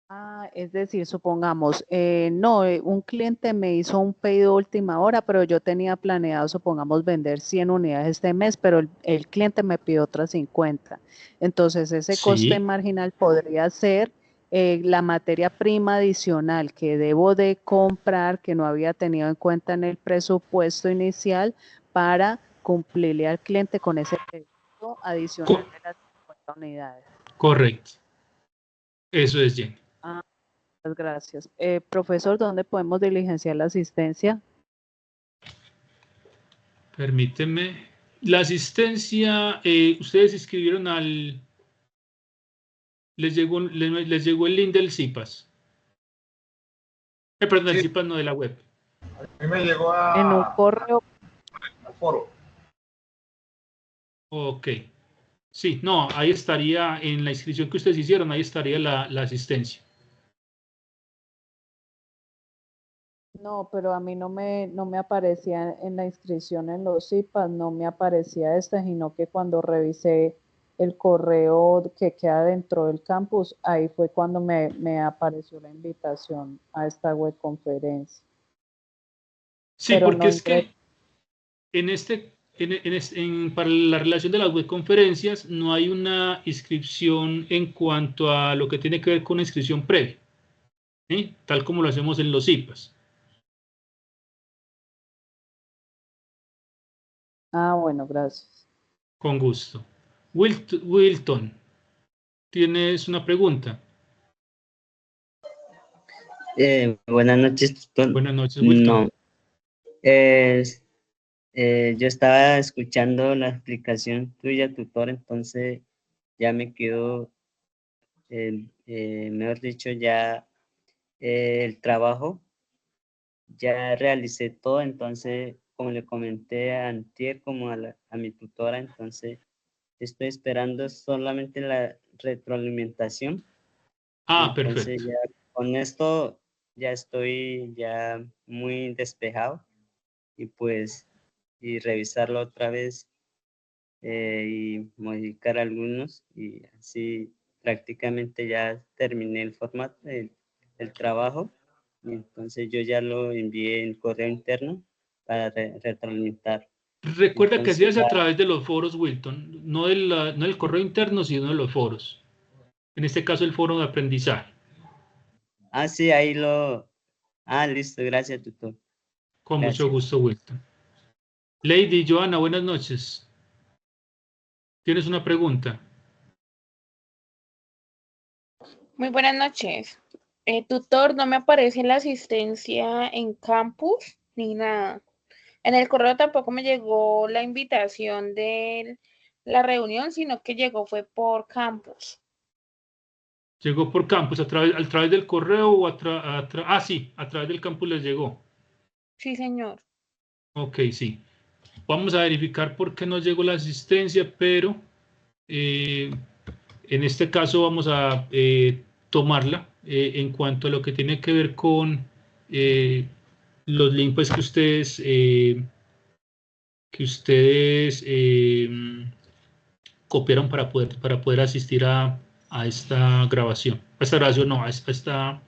Ah, es decir, supongamos, un cliente me hizo un pedido de última hora, pero yo tenía planeado, supongamos, vender 100 unidades este mes, pero el cliente me pidió otras 50. Entonces, ese coste Sí, marginal podría ser la materia prima adicional que debo de comprar, que no había tenido en cuenta en el presupuesto inicial para cumplirle al cliente con ese pedido adicional de las 50 unidades. correcto. Eso es, Jenny. Ah, muchas gracias. Profesor, ¿dónde podemos diligenciar la asistencia? Permíteme. La asistencia, ustedes escribieron al... les llegó el link del CIPAS. Perdón, el Sí, CIPAS no, de la web. a mí me llegó En un al correo. foro. Ok. Sí, no, ahí estaría, en la inscripción que ustedes hicieron, ahí estaría la asistencia. No, pero a mí no me aparecía en la inscripción en los CIPAS, no me aparecía esta, sino que cuando revisé el correo que queda dentro del campus, ahí fue cuando me apareció la invitación a esta web conferencia. Sí, Pero porque no es ingresé. que para la relación de las webconferencias no hay una inscripción en cuanto a lo que tiene que ver con una inscripción previa, ¿sí?, tal como lo hacemos en los CIPAS. Ah, bueno, gracias. Con gusto. Wilton, ¿Tienes una pregunta? Buenas noches, tutor. Buenas noches, Wilton. No, yo estaba escuchando la explicación tuya, tutor, entonces ya me quedó, mejor dicho, ya el trabajo, ya realicé todo, entonces, como le comenté a antier, como a mi tutora, entonces estoy esperando solamente la retroalimentación. Ah, Entonces perfecto. ya con esto ya estoy ya muy despejado y pues y revisarlo otra vez y modificar algunos y así prácticamente ya terminé el formato del trabajo y entonces yo ya lo envié en correo interno para retroalimentar. Recuerda que se Entonces hace ya, a través de los foros, Wilton, no del correo interno, sino de los foros. En este caso, el foro de aprendizaje. sí, ahí listo, gracias, tutor. Con mucho Gracias. gusto, Wilton. Lady Joana, buenas noches. ¿Tienes una pregunta? Muy buenas noches. Tutor, no me aparece la asistencia en campus ni nada. En el correo tampoco me llegó la invitación de la reunión, sino que llegó fue por campus. ¿Llegó por campus a través del correo o sí, a través del campus les llegó? Sí, señor. Ok, sí. Vamos a verificar por qué no llegó la asistencia, pero en este caso vamos a tomarla en cuanto a lo que tiene que ver con los links pues, que ustedes copiaron para poder asistir a esta grabación. A esta grabación no, a esta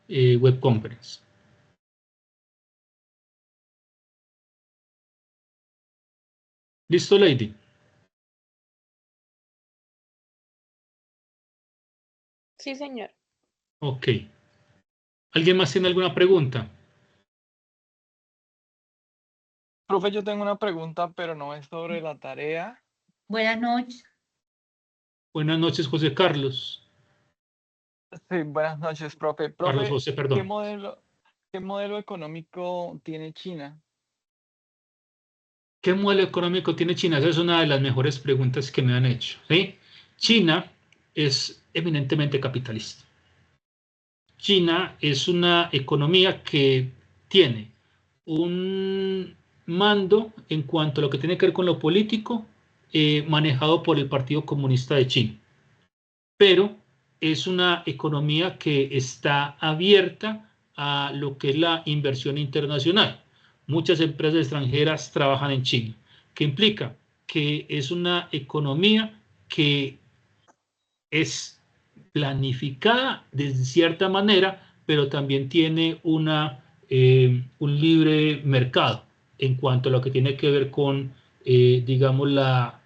web conference. ¿Listo, Lady? Sí, señor. Ok. ¿Alguien más tiene alguna pregunta? Profe, yo tengo una pregunta, pero no es sobre la tarea. Buenas noches. Buenas noches, José Carlos. Sí, buenas noches, profe. Carlos Profe, José, ¿qué perdón. modelo económico tiene China? ¿Qué modelo económico tiene China? Esa es una de las mejores preguntas que me han hecho. ¿Sí? China es eminentemente capitalista. China es una economía que tiene un mando en cuanto a lo que tiene que ver con lo político manejado por el Partido Comunista de China, pero es una economía que está abierta a lo que es la inversión internacional. Muchas empresas extranjeras trabajan en China, que implica que es una economía que es planificada de cierta manera, pero también tiene un libre mercado en cuanto a lo que tiene que ver con, digamos, la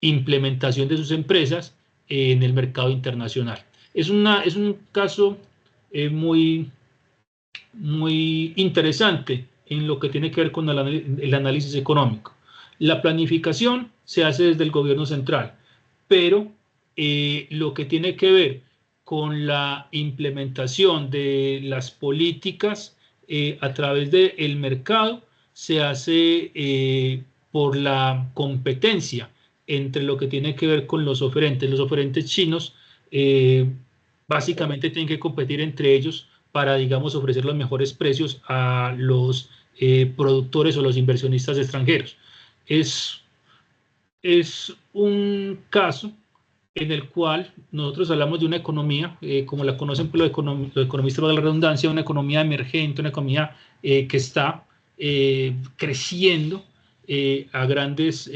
implementación de sus empresas en el mercado internacional. Es un caso muy, muy interesante en lo que tiene que ver con el análisis económico. La planificación se hace desde el gobierno central, pero lo que tiene que ver con la implementación de las políticas a través del mercado se hace por la competencia entre lo que tiene que ver con los oferentes. Los oferentes chinos básicamente tienen que competir entre ellos para, digamos, ofrecer los mejores precios a los productores o los inversionistas extranjeros. Es un caso en el cual nosotros hablamos de una economía, como la conocen los economistas de la redundancia, una economía emergente, una economía que está creciendo a grandes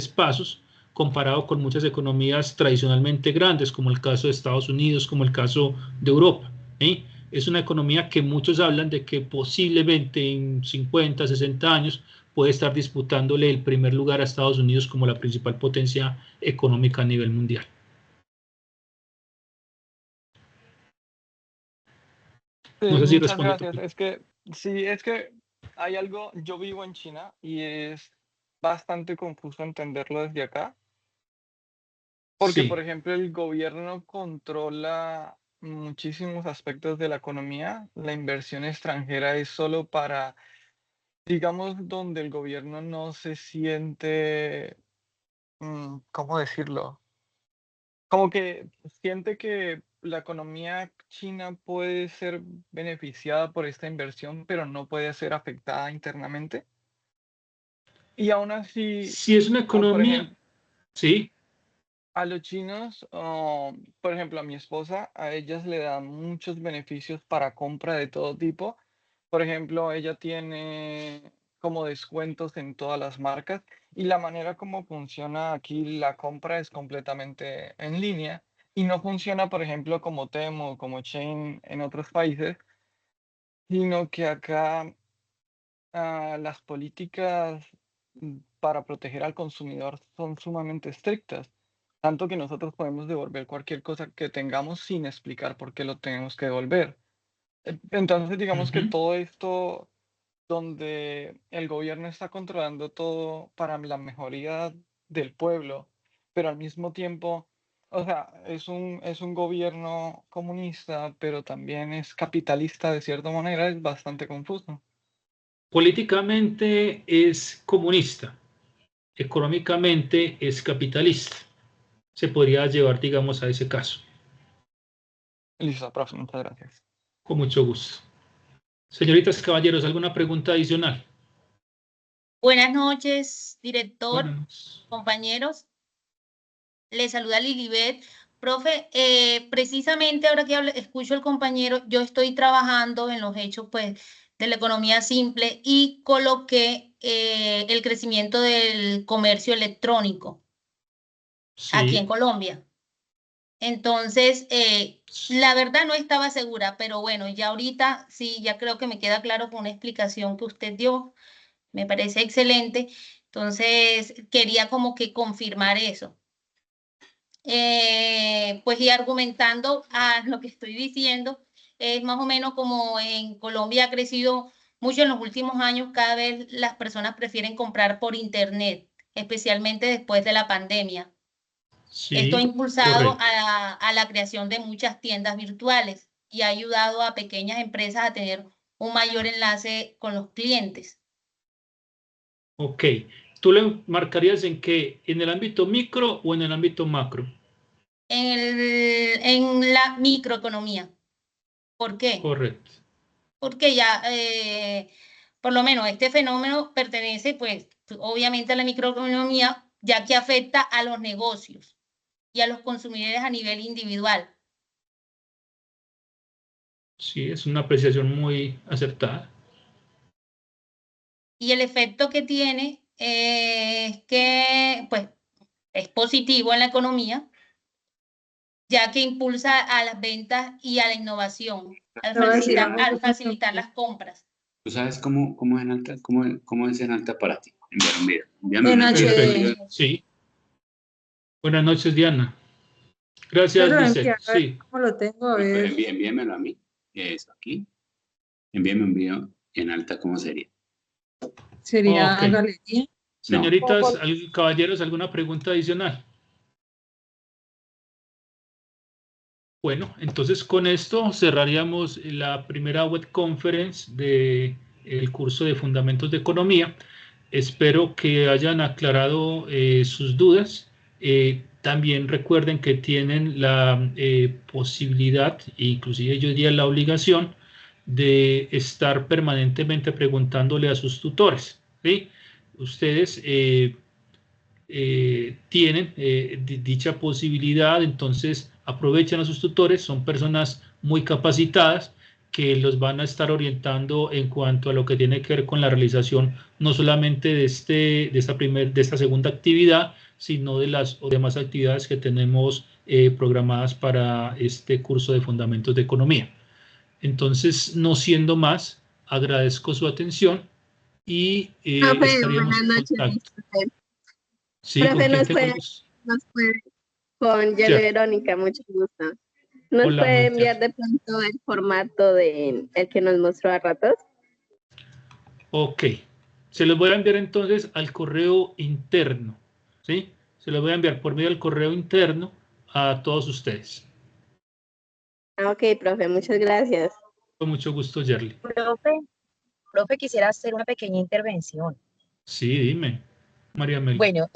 pasos, comparado con muchas economías tradicionalmente grandes, como el caso de Estados Unidos, como el caso de Europa. ¿Sí? Es una economía que muchos hablan de que posiblemente en 50, 60 años puede estar disputándole el primer lugar a Estados Unidos como la principal potencia económica a nivel mundial. No Sí, sé si muchas responde tu gracias. pregunta. Es que hay algo, yo vivo en China y es bastante confuso entenderlo desde acá. Porque, Sí. por ejemplo, el gobierno controla muchísimos aspectos de la economía. La inversión extranjera es solo para, digamos, donde el gobierno no se siente, ¿cómo decirlo? Como que siente que la economía china puede ser beneficiada por esta inversión, pero no puede ser afectada internamente. Y aún así, Si es una por economía, ejemplo, sí, a los chinos, por ejemplo, a mi esposa, a ellas le dan muchos beneficios para compra de todo tipo. Por ejemplo, ella tiene como descuentos en todas las marcas y la manera como funciona aquí la compra es completamente en línea y no funciona, por ejemplo, como Temu o como Shein en otros países, sino que acá las políticas para proteger al consumidor son sumamente estrictas, tanto que nosotros podemos devolver cualquier cosa que tengamos sin explicar por qué lo tenemos que devolver. Entonces, digamos que ujú. todo esto donde el gobierno está controlando todo para la mejoría del pueblo, pero al mismo tiempo, o sea, es un gobierno comunista, pero también es capitalista de cierta manera, es bastante confuso. Políticamente es comunista, económicamente es capitalista. Se podría llevar, digamos, a ese caso. Listo, profe, muchas gracias. Con mucho gusto. Señoritas, caballeros, ¿alguna pregunta adicional? Buenas noches, director, Buenas. compañeros. Les saluda Lilibet. Profe, precisamente ahora que escucho al compañero, yo estoy trabajando en los hechos pues, de la economía simple y coloqué el crecimiento del comercio electrónico aquí en Sí. Colombia. Entonces, la verdad no estaba segura, pero bueno, ya ahorita sí, ya creo que me queda claro con una explicación que usted dio. Me parece excelente. Entonces, quería como que confirmar eso. Pues y argumentando a lo que estoy diciendo, es más o menos como en Colombia ha crecido mucho en los últimos años, cada vez las personas prefieren comprar por internet, especialmente después de la pandemia. Esto ha Sí, impulsado correcto. a la creación de muchas tiendas virtuales y ha ayudado a pequeñas empresas a tener un mayor enlace con los clientes. Ok. ¿Tú le marcarías en qué? ¿En el ámbito micro o en el ámbito macro? En la microeconomía. ¿Por qué? Correcto. Porque ya, por lo menos este fenómeno pertenece, pues, obviamente a la microeconomía, ya que afecta a los negocios y a los consumidores a nivel individual. Sí, es una apreciación muy acertada. Y el efecto que tiene es que, pues, es positivo en la economía, ya que impulsa a las ventas y a la innovación, al facilitar las compras. ¿Tú sabes cómo es en alta, cómo es en alta para ti? Enviar un video. Envíame En una Perfecto. HD. Sí. Buenas noches, Diana. Gracias, Pero Lisette. enviar, a ver Sí. cómo lo tengo, a ver. envíamelo a mí. Eso, aquí. Envíame un video en alta, ¿cómo sería? Sería Ok. galería. No. Señoritas, caballeros, ¿alguna pregunta adicional? Bueno, entonces con esto cerraríamos la primera web conference del curso de Fundamentos de Economía. Espero que hayan aclarado sus dudas. También recuerden que tienen la posibilidad, e inclusive yo diría la obligación, de estar permanentemente preguntándole a sus tutores, ¿sí? Ustedes tienen dicha posibilidad, entonces aprovechen a sus tutores, son personas muy capacitadas que los van a estar orientando en cuanto a lo que tiene que ver con la realización no solamente de esta segunda actividad, sino de las demás actividades que tenemos programadas para este curso de Fundamentos de Economía. Entonces, no siendo más, agradezco su atención y Profe, estaríamos buenas en noches, contacto. disculpe. Sí, ¿con Profe, quién tengo el gusto? con Yelo Ya. Verónica, mucho gusto. ¿Nos Hola, puede Monse. enviar de pronto el formato de el que nos mostró a ratos? Ok. Se los voy a enviar entonces al correo interno, ¿sí? Se lo voy a enviar por medio del correo interno a todos ustedes. Ok, profe, muchas gracias. Con mucho gusto, Yerly. Profe, quisiera hacer una pequeña intervención. Sí, dime, María Meli. Bueno,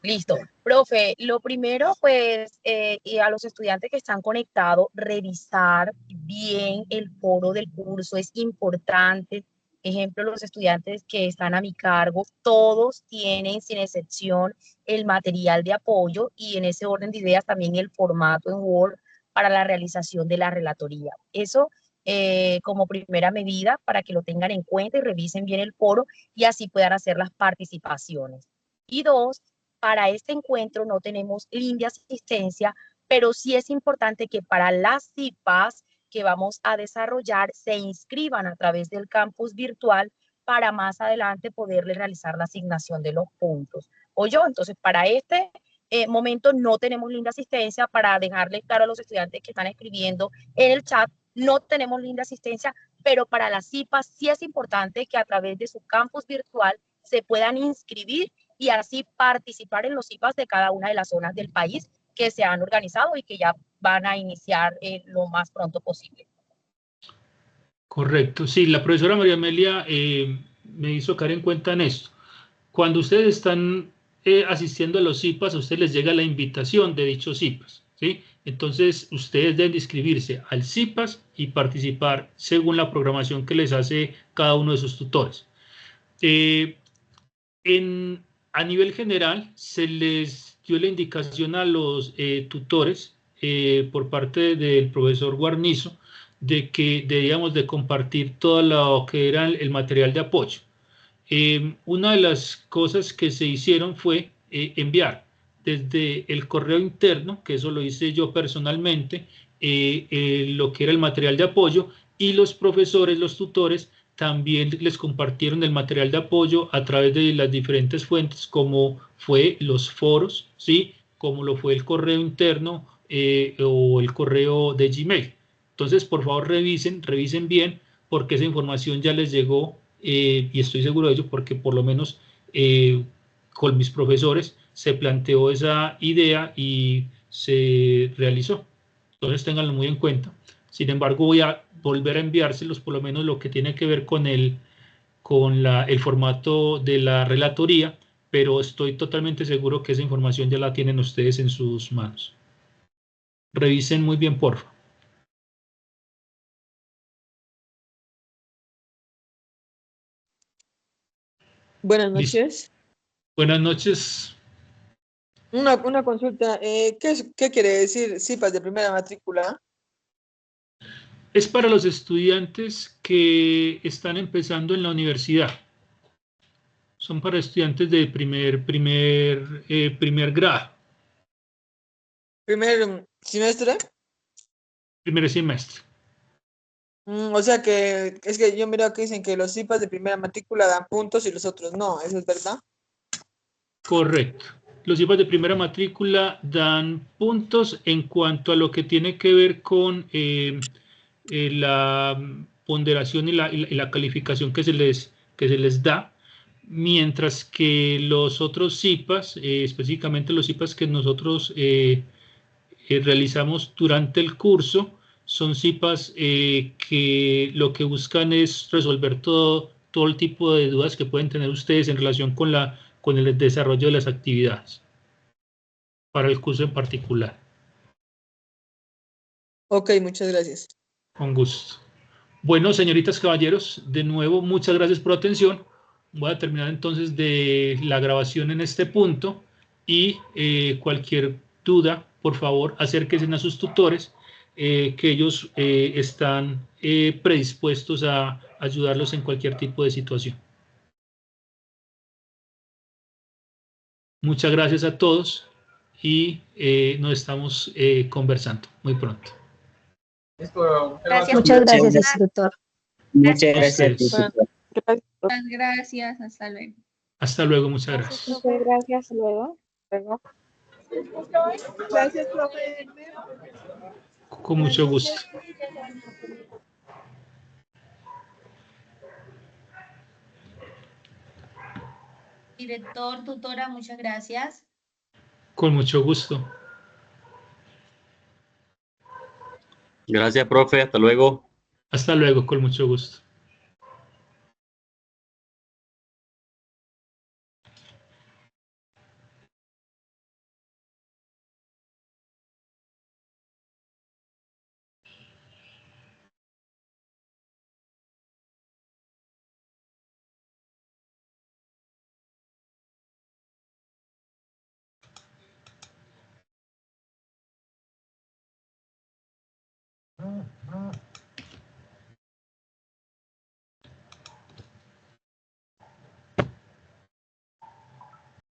listo. Profe, lo primero, pues, y a los estudiantes que están conectados, revisar bien el foro del curso es importante. Ejemplo, los estudiantes que están a mi cargo, todos tienen, sin excepción, el material de apoyo y en ese orden de ideas también el formato en Word para la realización de la relatoría. Eso como primera medida para que lo tengan en cuenta y revisen bien el foro y así puedan hacer las participaciones. Y dos, para este encuentro no tenemos link de asistencia, pero sí es importante que para las CIPAS que vamos a desarrollar se inscriban a través del campus virtual para más adelante poderle realizar la asignación de los puntos. Entonces para este momento no tenemos link de asistencia, para dejarle claro a los estudiantes que están escribiendo en el chat, no tenemos link de asistencia, pero para las CIPAS sí es importante que a través de su campus virtual se puedan inscribir y así participar en los CIPAS de cada una de las zonas del país que se han organizado y que ya van a iniciar lo más pronto posible. Correcto, sí, la profesora María Amelia me hizo caer en cuenta en esto. Cuando ustedes están asistiendo a los CIPAS, a ustedes les llega la invitación de dichos CIPAS, ¿sí? Entonces, ustedes deben de inscribirse al CIPAS y participar según la programación que les hace cada uno de sus tutores. A nivel general, se les dio la indicación a los tutores por parte del profesor Guarnizo de que debíamos de compartir todo lo que era el material de apoyo. Una de las cosas que se hicieron fue enviar desde el correo interno, que eso lo hice yo personalmente, lo que era el material de apoyo, y los profesores, los tutores, también les compartieron el material de apoyo a través de las diferentes fuentes, como fue los foros, ¿sí? Como lo fue el correo interno o el correo de Gmail. Entonces, por favor, revisen bien, porque esa información ya les llegó y estoy seguro de ello porque por lo menos con mis profesores se planteó esa idea y se realizó. Entonces, ténganlo muy en cuenta. Sin embargo, voy a volver a enviárselos por lo menos lo que tiene que ver con el formato de la relatoría, pero estoy totalmente seguro que esa información ya la tienen ustedes en sus manos. Revisen muy bien, por favor. Buenas noches. Buenas noches. Una consulta. ¿Qué quiere decir CIPAS de primera matrícula? Es para los estudiantes que están empezando en la universidad. Son para estudiantes de primer grado. ¿Primer semestre? Primer semestre. O sea que es que yo miro que dicen que los CIPAS de primera matrícula dan puntos y los otros no. ¿Eso es verdad? Correcto. Los CIPAS de primera matrícula dan puntos en cuanto a lo que tiene que ver con la ponderación y la calificación que se les da, mientras que los otros CIPAS, específicamente los CIPAS que nosotros realizamos durante el curso, son CIPAS que lo que buscan es resolver todo el tipo de dudas que pueden tener ustedes en relación con el desarrollo de las actividades para el curso en particular. Ok, muchas gracias. Con gusto. Bueno, señoritas, caballeros, de nuevo, muchas gracias por la atención. Voy a terminar entonces de la grabación en este punto y cualquier duda, por favor, acérquense a sus tutores, que ellos están predispuestos a ayudarlos en cualquier tipo de situación. Muchas gracias a todos y nos estamos conversando muy pronto. Muchas gracias, doctor. Muchas gracias, tutor. Muchas gracias, hasta luego. Hasta luego, muchas gracias. Muchas gracias, hasta luego. Gracias, profe. Con mucho gusto. Director, tutora, muchas gracias. Con mucho gusto. Gracias, profe. Hasta luego. Hasta luego, con mucho gusto.